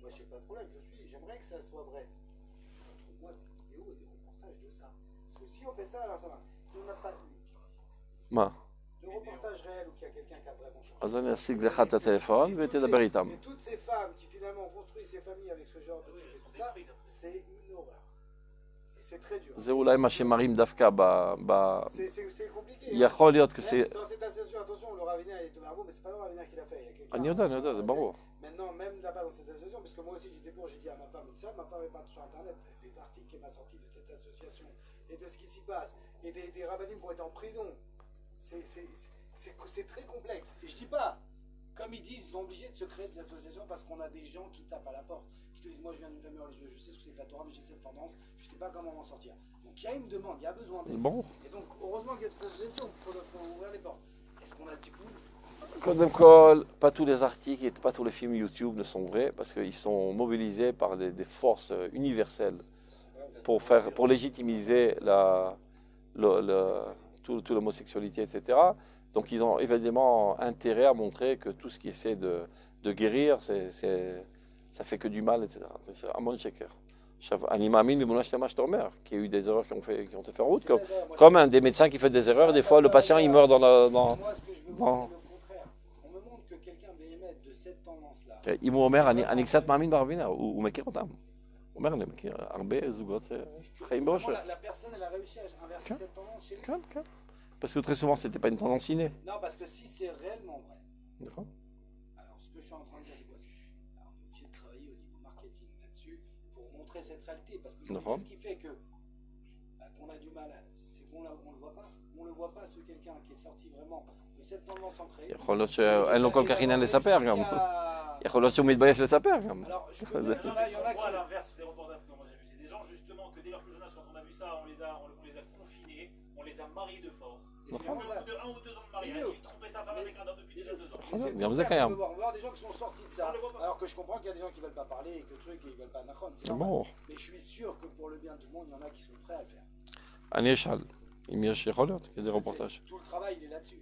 Moi, je n'ai pas de problème, j'aimerais que ça soit vrai. Trouve-moi des vidéos et des reportages de ça. Parce que si on fait ça, alors ça va. Il n'y en a pas une qui existe. מה? De reportage réel où il y a quelqu'un qui a vraiment changé. אז אני אשיג לך את הטלפון ותדבר איתם. Et toutes ces femmes qui finalement construisent ces familles avec ce genre de trucs et tout ça, c'est une horreur. Et c'est très dur. זה אולי מה שמראים דווקא C'est compliqué. יכול להיות que Même c'est... dans cette association, attention, le rabbinat est Tomer Beau, mais c'est pas le rabbinat qui l'a fait. Il y a quelqu'un- אני יודע, זה ברור. Maintenant, même là-bas dans cette association, parce que moi aussi j'étais pour, j'ai dit à ma femme et tout ça, ma femme est partie sur internet, les articles qu'elle m'a sortis de cette association et de ce qui s'y passe, et des rabbinim pour être en prison, c'est très complexe. Et je dis pas, comme ils disent, ils sont obligés de se créer ces associations parce qu'on a des gens qui tapent à la porte, qui te disent moi je viens d'une famille religieuse, je sais ce que c'est que la Torah, mais j'ai cette tendance, je sais pas comment m'en sortir. Donc il y a une demande, il y a besoin d'aide. ברור. Et donc heureusement qu'il y a cette association, il faut ouvrir les portes. Est-ce qu'on a le tikkun? קודם כל, pas tous les articles et pas tous les films YouTube ne sont vrais parce qu'ils sont mobilisés par des forces universelles pour légitimiser toute l'homosexualité, etc. Donc ils ont évidemment intérêt à montrer que tout ce qui essaie de guérir, ça fait que du mal, etc. C'est המון שקר. עכשיו, אני מאמין באמונה שלמה שאתה אומר, qu'il y a eu des erreurs qui ont été fait en route, comme un des médecins qui fait des erreurs, des fois le patient il meurt dans Moi, ce que je veux voir, c'est le contraire. On me montre que quelqu'un béhémeth de cette tendance-là. אם הוא אומר, אני קצת מאמין ברבינה, הוא מכיר אותם. הוא אומר, אני מכיר הרבה זוגות שחיים באושר. La personne, elle a réussi à inverser cette tendance chez lui. כן, כן. Parce que très souvent, c'était pas une tendance innée. Non, parce que si c'est réellement vrai. D'accord. Alors, ce que je suis en train de dire, c'est quoi? Alors, on est obligé de travailler au niveau marketing là-dessus pour montrer cette réalité. Parce que je D'accord. ce qui fait que qu'on a du mal, c'est qu'on ne le voit pas. On ne le voit pas, ce quelqu'un qui est sorti vraiment de cette tendance ancrée. יכול להיות שאין לו כל כך עניין לספר גם. יכול להיות שהוא מתבייש לספר גם. Alors, je peux dire qu'il y en a Moi, à qui... l'inverse des reportages que moi j'ai vu, c'est des gens justement que dès leur plus jeune âge, quand on a vu ça, on les a confinés, on les a mariés de force. Et puis, au bout de 1 ou 2 ans de mariage, ils trompaient sa femme avec un homme depuis déjà 2 ans. Et c'est גם pour זה ça קיים. qu'on peut voir des gens qui sont sortis de ça. Alors que je comprends qu'il y a des gens qui ne veulent pas parler et que truc et ils ne veulent pas nachon. C'est normal. ברור. Mais je suis sûr que pour le bien de tout le monde, il y en a qui sont prêts à le faire. אני אשאל, אם יש יכול להיות, איזה רפורטאז'. Tout le travail, il est là-dessus.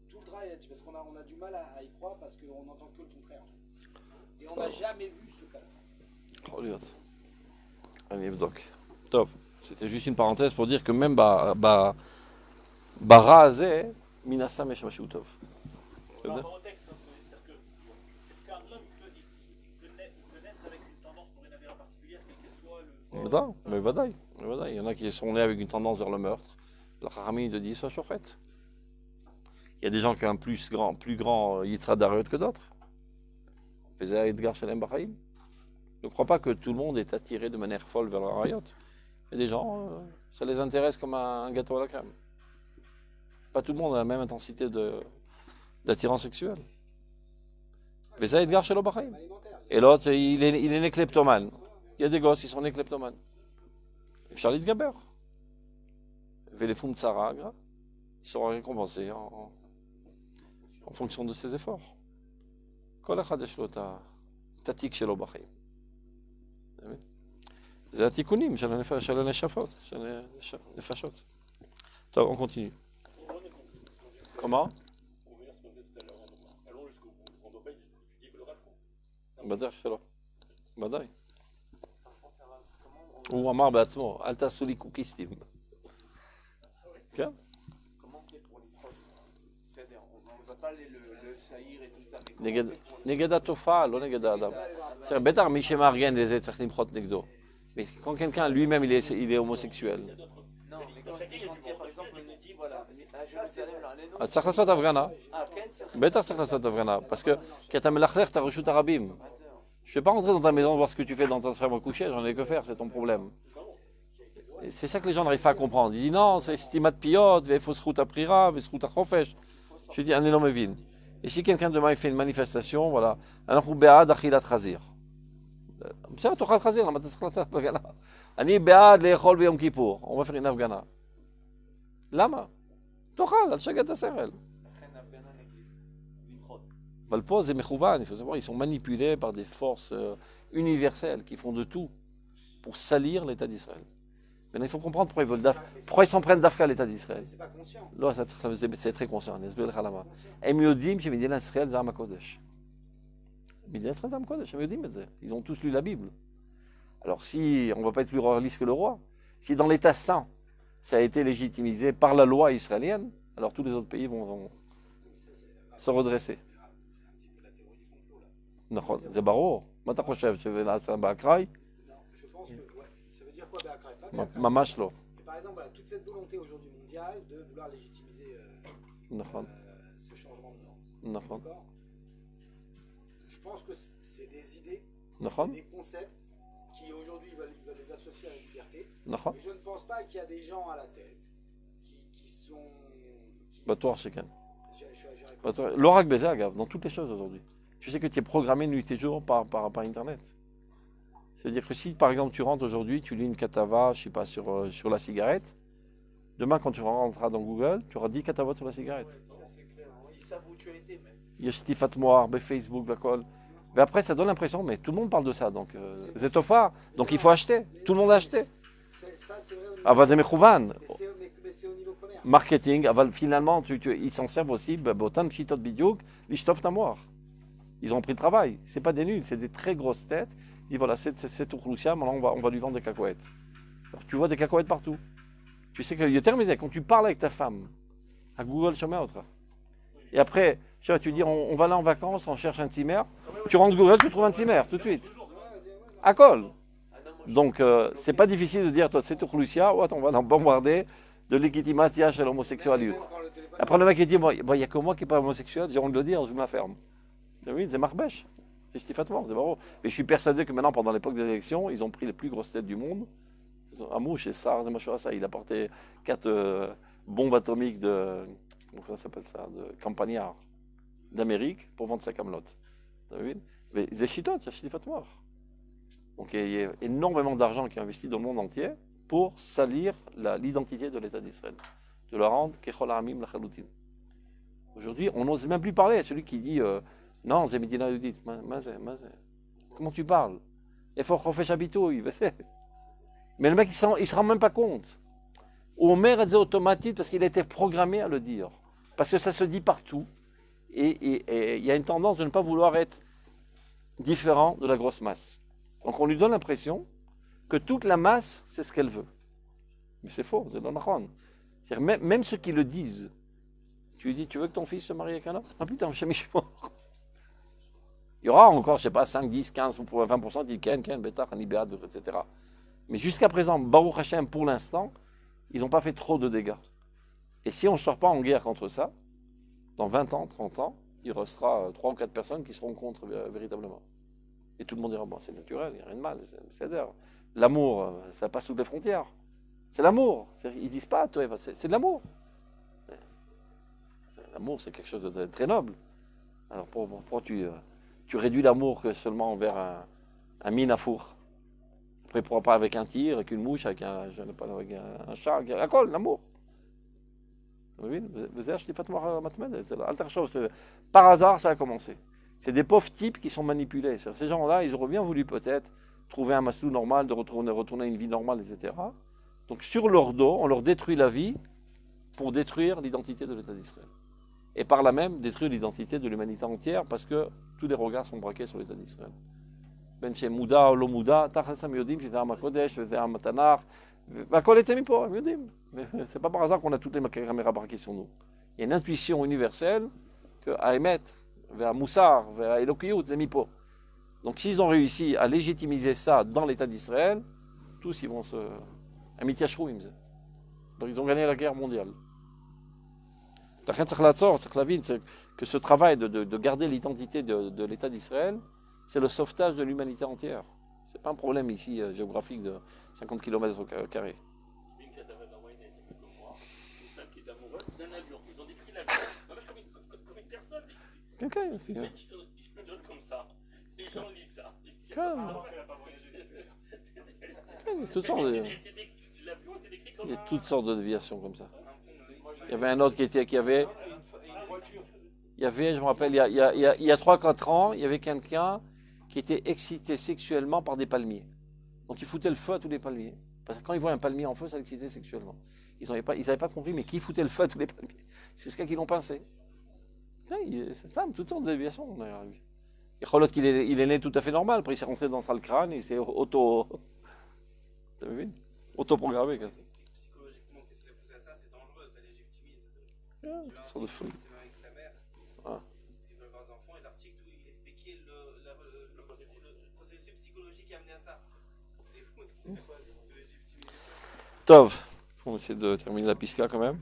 Tout le travail est là-dessus. Parce qu'on a du mal à y croire parce qu'on n'entend que le contraire. Et on n'a jamais vu ce cas-là. יכול להיות. אני אבדוק. טוב, c'était juste une parenthèse pour dire que même ברע הזה, מן הסתם יש משהו טוב. Par rapport au texte, c'est-à-dire que est-ce qu'un homme peut naître avec une tendance pour une affaire particulière, quelle qu'elle soit le... Mais ודאי. Il y en a qui sont nés avec une tendance vers le meurtre. La Chachamim te dit, sois chouchette. Il y a des gens qui ont un plus grand Yitzhak d'Ariot que d'autres. וזה האתגר שלהם בחיים. Ne crois pas que tout le monde est attiré de manière folle vers le Ariot. Il y a des gens, ça les intéresse comme un gâteau à la crème. Pas tout le monde a la même intensité d'attirance sexuelle. וזה האתגר שלו בחיים. Et l'autre, il est né kleptomane. Il y a des gosses qui sont nés kleptomanes. אפשר להתגבר. ולפום צרה, ils seront récompensés en fonction de ses efforts. כל אחד יש לו את התיק שלו בחיים. זה התיקונים של הנשפות, של הנפשות. טוב, on continue. Comment? Allons jusqu'au bout. On ne doit pas étudier que le Rav. בדרך שלו. ודאי. הוא אמר בעצמו, אל תעשו לי קוקיסטים. כן? Comment on fait pour les proches? C'est-à-dire, on ne va pas le saillir et tout ça. Mais נגד התופעה, לא נגד האדם. בסדר, בטח מי שמארגן לזה צריך למחות נגדו. Mais quand quelqu'un lui-même il est homosexuel, non, mais quand il y a par exemple une dit, voilà, à Jérusalem, là, les noms. אז צריך לעשות הפגנה. Ah, Ken, c'est בטח צריך לעשות הפגנה. parce que כי אתה מלכלך את הרשות הרבים. Je ne vais pas rentrer dans ta maison voir ce que tu fais dans ta chambre couchée, j'en ai que faire, c'est ton problème. Et c'est ça que les gens n'arrivent pas à comprendre. Ils disent non, c'est stimat piot, il faut se route à prira, il faut se route à chofesh. Je dis, un énorme vin. Et si quelqu'un demain il fait une manifestation, voilà, un roubéad achilat chazir. בסדר, תאכל חזיר, למה אתה צריך לצאת בגלה? אני בעד לאכול ביום כיפור. On va faire une הפגנה. למה? תאכל, אל תשגע את השכל. לכן ההפגנה נגד למחות. אבל פה זה מכוון, il faut savoir, ils sont manipulés par des forces universelles qui font de tout pour salir l'État d'Israël. Maintenant, il faut comprendre pourquoi ils s'en prennent d'Afka à l'État d'Israël. Mais c'est pas conscient. לא, c'est très conscient, אני אסביר לך למה. הם יודעים שמדינת ישראל זה עם הקודש. מדינת ישראל זה עם הקודש, הם יודעים את זה. Ils ont tous lu la Bible. Alors si, on ne va pas être plus royaliste que le roi, si dans l'État saint, ça a été légitimisé par la loi israélienne, alors tous les autres pays vont se redresser. C'est un petit peu la théorie du complot là. נכון, זה ברור. מה אתה חושב, שזה באקראי? Non, je pense que ouais, ça veut dire quoi Béakraï? Pas Béakraï. ממש לא. Mais par exemple, voilà, toute cette volonté aujourd'hui mondiale de vouloir légitimiser נכון, ce changement de normes. נכון, D'accord. Je pense que c'est des idées, נכון, c'est des concepts qui aujourd'hui veulent les associer à la liberté. נכון. Mais je ne pense pas qu'il y a des gens à la tête qui sont. בטוח שכן. J'y réponds. בטוח. לא רק בזה אגב, dans toutes les choses aujourd'hui. Tu sais que tu es programmé nuit et jour par Internet. C'est-à-dire que si par exemple tu rentres aujourd'hui, tu lis une katava, je sais pas, sur la cigarette, demain quand tu rentreras dans Google, tu auras 10 katavot sur la cigarette. Ça c'est clair. Ils savent où tu as été même. Il y a Stifat Moir, Facebook, Bakol. Mais après ça donne l'impression, mais tout le monde parle de ça, donc Zetofa, donc il faut acheter. Tout le monde a acheté. Ça, c'est vrai au niveau, אבל זה מכוון. mais c'est au niveau commerce. Marketing, אבל finalement ils s'en servent aussi, באותן שיטות בדיוק, לשטוף את המוח. Ils ont pris le travail. C'est pas des nuls, c'est des très grosses têtes. Ils disent voilà, c'est Toukhlousia, maintenant on va lui vendre des cacahuètes. Alors tu vois des cacahuètes partout. Tu sais que quand tu parles avec ta femme, à Google, je mets autre. Et après, tu dis on va là en vacances, on cherche un timer. Tu rentres Google, tu trouves un timer tout de suite. À col. Donc c'est pas difficile de dire toi c'est Toukhlousia, on va l'en bombarder de légitimation chez l'homosexualité. Après le mec il dit bon, il y a que moi qui n'est pas homosexuel, j'ai honte de le dire, je me la ferme. Oui, c'est Marbèche, c'est Stifatement, c'est marrant. Mais je suis persuadé que maintenant, pendant l'époque des élections, ils ont pris les plus grosses têtes du monde. Amouche et Sar, il a porté 4 bombes atomiques de, comment ça s'appelle ça, de campagnard d'Amérique pour vendre sa camelote. Mais c'est Chitot, c'est Stifatement. Donc il y a énormément d'argent qui est investi dans le monde entier pour salir l'identité de l'État d'Israël, de le rendre Kechol Ha'amim Lachaloutin. Aujourd'hui, on n'ose même plus parler à celui qui dit non, c'est Medina Yehudit. Comment tu parles? Il faut qu'on fasse habitouille. Mais le mec, il ne se rend même pas compte. Omer est automatique parce qu'il a été programmé à le dire. Parce que ça se dit partout. Et il y a une tendance de ne pas vouloir être différent de la grosse masse. Donc on lui donne l'impression que toute la masse, c'est ce qu'elle veut. Mais c'est faux, c'est l'anachon. Même ceux qui le disent, tu lui dis, tu veux que ton fils se marie avec un homme? Ah putain, je suis mort. Il y aura encore, je sais pas, 5, 10, 15, 20% qui disent Ken, Betar, Anibéad, etc. Mais jusqu'à présent, Baruch Hashem, pour l'instant, ils n'ont pas fait trop de dégâts. Et si on ne sort pas en guerre contre ça, dans 20 ans, 30 ans, il restera 3 ou 4 personnes qui seront contre véritablement. Et tout le monde dira, bon, c'est naturel, il n'y a rien de mal, c'est d'air. L'amour, ça passe toutes les frontières. C'est l'amour. Ils disent pas, toi, c'est de l'amour. L'amour, c'est quelque chose de très noble. Alors pourquoi tu réduis l'amour que seulement envers un mine à four? Après, pourquoi pas avec un tir, avec une mouche, avec un chat, à quoi l'amour? Par hasard, ça a commencé. C'est des pauvres types qui sont manipulés. Ces gens-là, ils auraient bien voulu peut-être trouver un maslou normal, de retourner à une vie normale, etc. Donc sur leur dos, on leur détruit la vie pour détruire l'identité de l'État d'Israël. Et par là même, détruire l'identité de l'humanité entière parce que tous les regards sont braqués sur l'État d'Israël. Ben chez Mouda ou Lomouda, Tachasam Yodim, c'est un Makodesh, c'est un Matanar, c'est pas par hasard qu'on a toutes les caméras braquées sur nous. Il y a une intuition universelle que Haemet, vers Moussar, vers Elokiyut, Zemipo. Donc s'ils ont réussi à légitimiser ça dans l'État d'Israël, tous ils vont se... Donc ils ont gagné la guerre mondiale. La c'est que ce travail de garder l'identité de l'État d'Israël, c'est le sauvetage de l'humanité entière. Ce n'est pas un problème ici géographique de 50 km au carré. Une cadavre d'envoyer des amis comme moi, une femme qui est amoureuse d'un avion. Ils ont décrit l'avion. Comme une personne. Quelqu'un aussi. Je me note comme ça. Les gens lisent ça. Comme. Elle n'a pas voyagé. il y a toutes sortes de, il y a toutes sortes de déviations comme ça. Il y avait un autre qui avait, je me rappelle, il y a 3-4 ans, il y avait quelqu'un qui était excité sexuellement par des palmiers. Donc il foutait le feu à tous les palmiers. Parce que quand ils voient un palmier en feu, ça l'excitait sexuellement. Ils n'avaient pas compris, mais qui foutait le feu à tous les palmiers? C'est ce cas qu'ils l'ont pensé. Cette femme, toutes sortes de déviations, on a vu. Et Cholot, il est né tout à fait normal. Après, il s'est rentré dans le crâne, il s'est autoprogrammé. Psychologiquement, qu'est-ce qu'il a poussé à ça? C'est dangereux, ça légitimise. Toutes sortes de folies. C'est même avec sa mère. Ah. Il veut avoir des enfants et l'article, tout, il expliquait le processus psychologique qui a amené à ça. C'est fou, c'est pas de légitimiser ça. Tov. On va essayer de terminer la pisca quand même.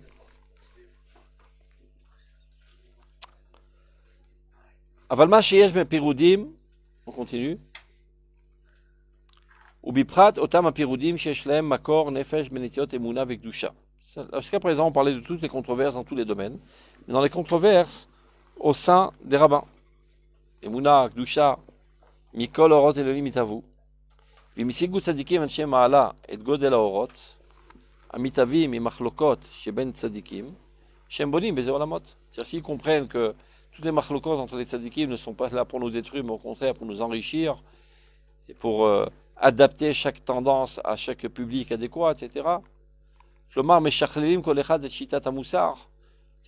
Avalma sheyesh bepirudim, on continue. Ubiprat otam apirudim sheyesh lehem makor nefesh benetiot emuna vekdusha. Jusqu'à présent, on parlait de toutes les controverses dans tous les domaines, mais dans les controverses au sein des rabbins. Emuna, kdusha, mikol orot elolim itavu. Vimisigu tzadikim anshe ma'ala et godel haorot. Amitavim et machlokot chez Ben Tzadikim, chez Bonim Bezer Olamot. C'est-à-dire s'ils comprennent que toutes les machlokot entre les tzadikim ne sont pas là pour nous détruire, mais au contraire pour nous enrichir, et pour adapter chaque tendance à chaque public adéquat, etc. Lomar meshachlelim kol echad et shitat hamusar.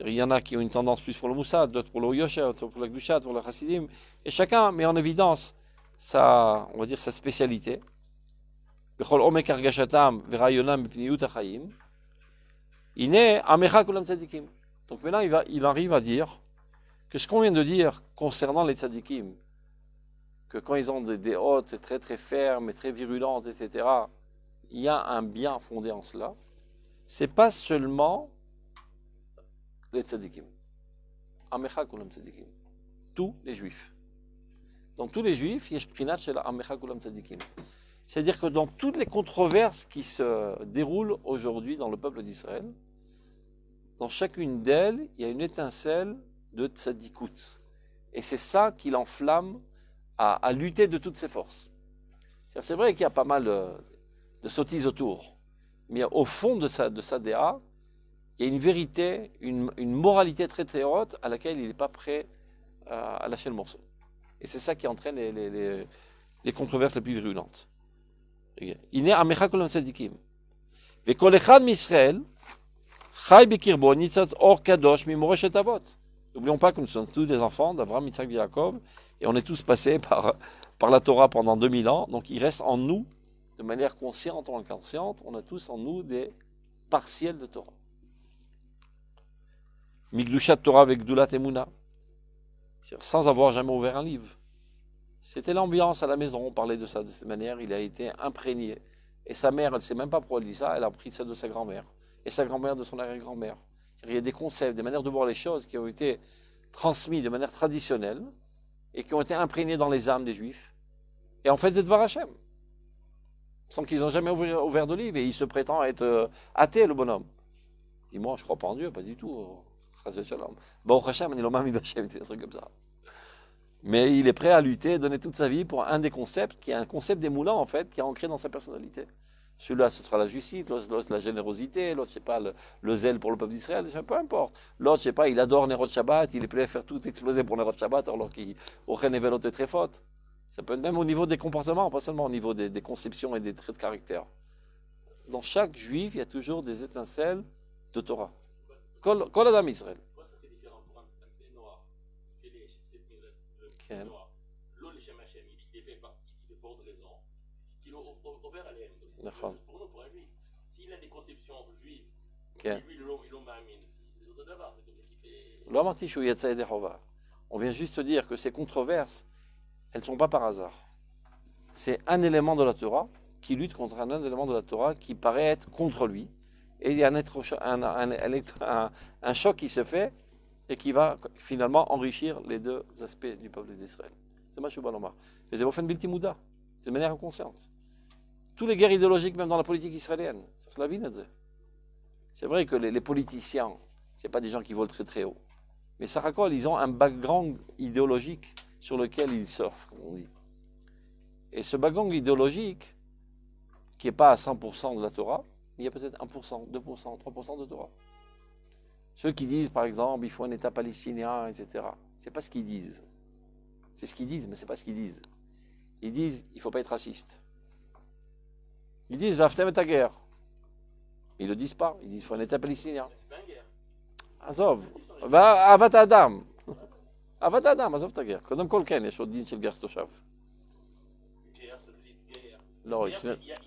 Il y en a qui ont une tendance plus pour le moussad, d'autres pour le yosher, d'autres pour la gdushat, pour le chassidim, et chacun met en évidence sa, on va dire, sa spécialité. Donc maintenant il arrive à dire que ce qu'on vient de dire concernant les tzadikim, que quand ils ont des hôtes très très fermes et très virulentes, etc., il y a un bien fondé en cela. C'est pas seulement les tzadikim. Amecha kulam tzadikim. Tous les juifs. Donc tous les juifs, yesh prinat shel amecha kulam tzadikim. C'est-à-dire que dans toutes les controverses qui se déroulent aujourd'hui dans le peuple d'Israël, dans chacune d'elles, il y a une étincelle de tzadikout. Et c'est ça qui l'enflamme à lutter de toutes ses forces. C'est vrai qu'il y a pas mal de sottises autour, mais au fond de sa déa, il y a une vérité, une moralité très très haute à laquelle il n'est pas prêt à lâcher le morceau. Et c'est ça qui entraîne les controverses les plus virulentes. Il est Amecha Kolam Tzadikim. Vekol echad m'Israël, Chai bekirbo nitzat or kadosh mimoreshet avot. N'oublions pas que nous sommes tous des enfants d'Avraham, Yitzhak et Yaakov, et on est tous passés par la Torah pendant 2000 ans, donc il reste en nous, de manière consciente ou inconsciente, on a tous en nous des partiels de Torah. Migdushat Torah avec Gdulat Emuna, sans avoir jamais ouvert un livre. C'était l'ambiance à la maison, on parlait de ça de cette manière, il a été imprégné. Et sa mère, elle ne sait même pas pourquoi elle dit ça, elle a appris ça de sa grand-mère. Et sa grand-mère de son arrière-grand-mère. Il y a des concepts, des manières de voir les choses qui ont été transmis de manière traditionnelle et qui ont été imprégnés dans les âmes des Juifs. Et en fait, c'est Dvar Hashem. Sans qu'ils n'ont jamais ouvert de livre et il se prétend être athée, le bonhomme. Il dit, moi, je ne crois pas en Dieu, pas du tout. Bon, Hashem, il a mis Hashem, des trucs comme ça. Mais il est prêt à lutter, donner toute sa vie pour un des concepts, qui est un concept des moulins, en fait, qui est ancré dans sa personnalité. Celui-là, ce sera la justice, l'autre, la générosité, l'autre, je sais pas, le zèle pour le peuple d'Israël, peu importe. L'autre, je sais pas, il adore Nerot Shabbat, il est prêt à faire tout exploser pour Nerot Shabbat, alors qu'il aurait une véloté très faute. Ça peut être même au niveau des comportements, pas seulement au niveau des conceptions et des traits de caractère. Dans chaque juif, il y a toujours des étincelles de Torah. Kol Adam Israël. כן. לא לשם השם, il fait pour de raison, qu'il a ouvert à l'air. נכון. Pour nous, pour un juif, s'il a des conceptions juives, כן. lui, il l'ont מאמין, c'est autre d'abord, c'est comme ça qu'il fait... לא אמרתי שהוא יצא ידי חובה. On vient juste dire que ces controverses, elles ne sont pas par hasard. C'est un élément de la Torah qui lutte contre un élément de la Torah qui paraît être contre lui. Et il y a un choc qui se fait et qui va finalement enrichir les deux aspects du peuple d'Israël. C'est ma choubaloma. Mais c'est au fin de Biltimouda, c'est de manière inconsciente. Toutes les guerres idéologiques, même dans la politique israélienne, c'est vrai que les politiciens, ce pas des gens qui volent très très haut. Mais Sarakol, ils ont un background idéologique sur lequel ils surfent, comme on dit. Et ce background idéologique, qui n'est pas à 100% de la Torah, il y a peut-être 1%, 2%, 3% de Torah. Ceux qui disent, par exemple, il faut un État palestinien, etc. C'est pas ce qu'ils disent. C'est ce qu'ils disent, mais c'est pas ce qu'ils disent. Ils disent, il ne faut pas être raciste. Ils disent, Vaftem et guerre. Ils ne le disent pas. Ils disent, il faut un État palestinien. C'est pas une guerre. Azov. Va, Avat Adam. Avat Adam, Azov ta guerre. Kodem kol ken, יש עוד דין של גר תושב. Guerre, ça veut dire guerre. לא, Il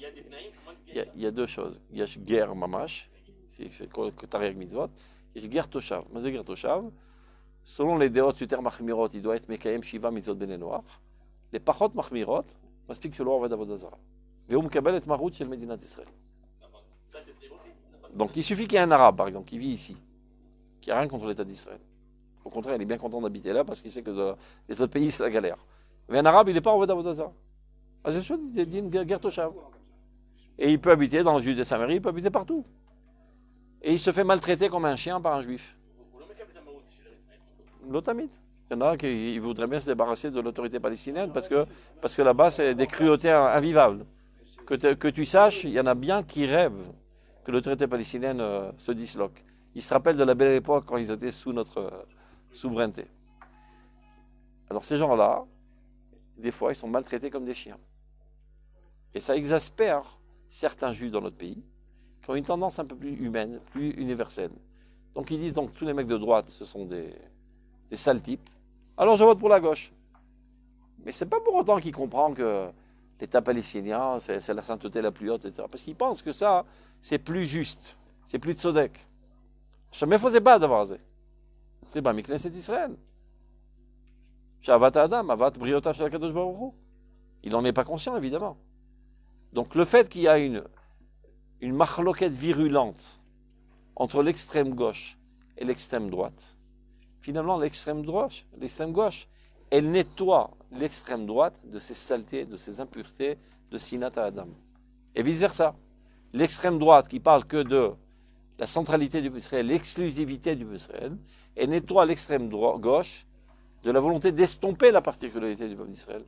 y a des tnaïm, comment il y a deux choses. יש גר ממש, c'est תרי"ג מצוות. יש גר תושב. מה זה גר תושב? selon les דעות יותר מחמירות, il doit être מקיים 7 מצוות בני נוח. לפחות מחמירות, מספיק שלא עובד עבודה זרה. והוא מקבל את מרות של מדינת ישראל. Ça, c'est très gentil. Donc il suffit qu'il y ait un arabe, par exemple, qui vit ici, qui n'a rien contre l'État d'Israël. Au contraire, il est bien content d'habiter là parce qu'il sait que dans les autres pays, c'est la galère. Mais un arabe, il n'est pas en Avodah Zarah. Ah, c'est sûr, il dit une guerre toshav. Et il peut habiter dans le Juif de Samarie, il peut habiter partout. Et il se fait maltraiter comme un chien par un juif. L'Otamite. Il y en a qui voudraient bien se débarrasser de l'autorité palestinienne parce que là-bas, c'est des cruautés invivables. Que tu saches, il y en a bien qui rêvent que l'autorité palestinienne se disloque. Ils se rappellent de la belle époque quand ils étaient sous notre souveraineté. Alors ces gens-là, des fois, ils sont maltraités comme des chiens. Et ça exaspère certains juifs dans notre pays qui ont une tendance un peu plus humaine, plus universelle. Donc ils disent donc tous les mecs de droite, ce sont des sales types. Alors je vote pour la gauche. Mais c'est pas pour autant qu'ils comprennent que l'État palestinien, c'est la sainteté la plus haute, etc. Parce qu'ils pensent que ça, c'est plus juste, c'est plus tzodek. jamais faisait pas d'avoir ça. C'est pas Mikneset Israël. Shavat Adam, Avat Briota Shel Kadosh Baruch Hu. Il n'en est pas conscient, évidemment. Donc le fait qu'il y a une machloquette virulente entre l'extrême gauche et l'extrême droite, finalement l'extrême gauche, elle nettoie l'extrême droite de ses saletés, de ses impuretés, de Sinat à Adam. Et vice-versa. L'extrême droite qui parle que de la centralité du peuple d'Israël, l'exclusivité du peuple d'Israël, et nettoie l'extrême gauche de la volonté d'estomper la particularité du peuple d'Israël.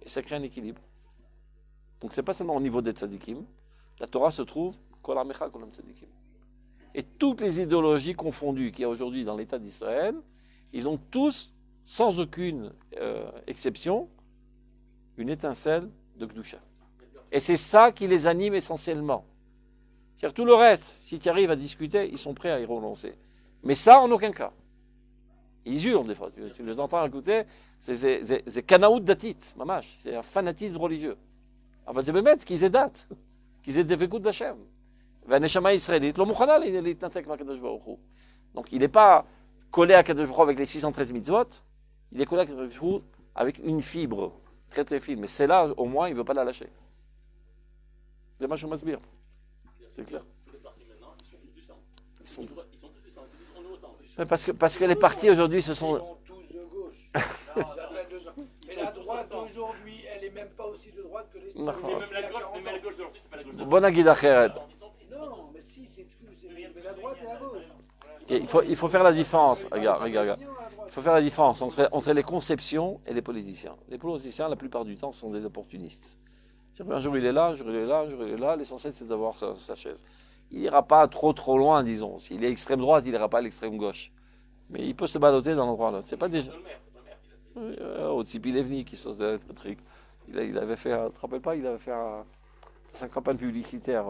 Et ça crée un équilibre. Donc ce n'est pas seulement au niveau des tzadikim. La Torah se trouve kol amecha kol tzadikim. Et toutes les idéologies confondues qu'il y a aujourd'hui dans l'État d'Israël, ils ont tous, sans aucune exception, une étincelle de Kedusha. Et c'est ça qui les anime essentiellement. C'est-à-dire tout le reste, si tu arrives à discuter, ils sont prêts à y renoncer. Mais ça, en aucun cas. Ils hurlent des fois, tu les entends écouter, c'est kanaout datit, mamash, c'est un fanatisme religieux. Enfin, c'est באמת, qu'ils aient date, qu'ils aient des vécouts d'Hachem. Vaneshama israélite, lo mouchana l'itnatek ma'kadosh baruch hu. Donc il n'est pas collé à Kadosh Baruch Hu avec les 613 mitzvot, il est collé à Kadosh Baruch Hu avec une fibre très très fine. Mais celle-là, au moins, il ne veut pas la lâcher. C'est ma chose masbir. C'est clair. Tous les partis maintenant, ils sont tous du centre. Ils sont tous du centre. On est au centre. Mais parce que les partis aujourd'hui se Ils sont... sont tous de gauche. Et la droite aujourd'hui, elle n'est même pas aussi de droite que les Non. Mais même la gauche d'aujourd'hui, c'est pas la gauche d'aujourd'hui. Bon aguida kheret. Non, mais si, c'est tout. Mais la droite et la gauche. Il faut faire la différence. Regarde. Il faut faire la différence entre les conceptions et les politiciens. Les politiciens, la plupart du temps, sont des opportunistes. Un jour il est là, un jour il est là, un jour il est là. L'essentiel, c'est d'avoir sa chaise. Il n'ira pas trop loin, disons. S'il est extrême droite, il n'ira pas à l'extrême gauche. Mais il peut se balloter dans l'endroit là. C'est pas déjà... Au Tzipi Livni qui sort de truc. Il avait fait, tu te rappelles pas, il avait fait sa campagne publicitaire,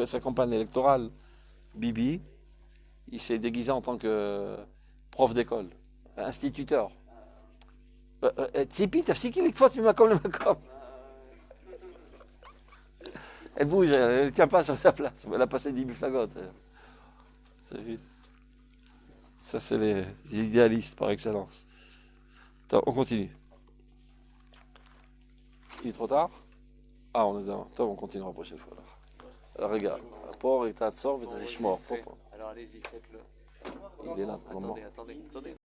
sa campagne électorale. Bibi, il s'est déguisé en tant que prof d'école, instituteur. Tzipi, תפסיקי לקפוץ ממקום למקום. Elle bouge, elle ne tient pas sur sa place. Elle a passé 10 miflagotes. C'est vite. Ça, c'est les idéalistes par excellence. Attends, on continue. Il est trop tard? Ah, on est devant. Attends, on continuera la prochaine fois. Alors regarde. Rapport et tas de sort, mais c'est mort. Alors allez-y, faites-le. Il est là, attendez.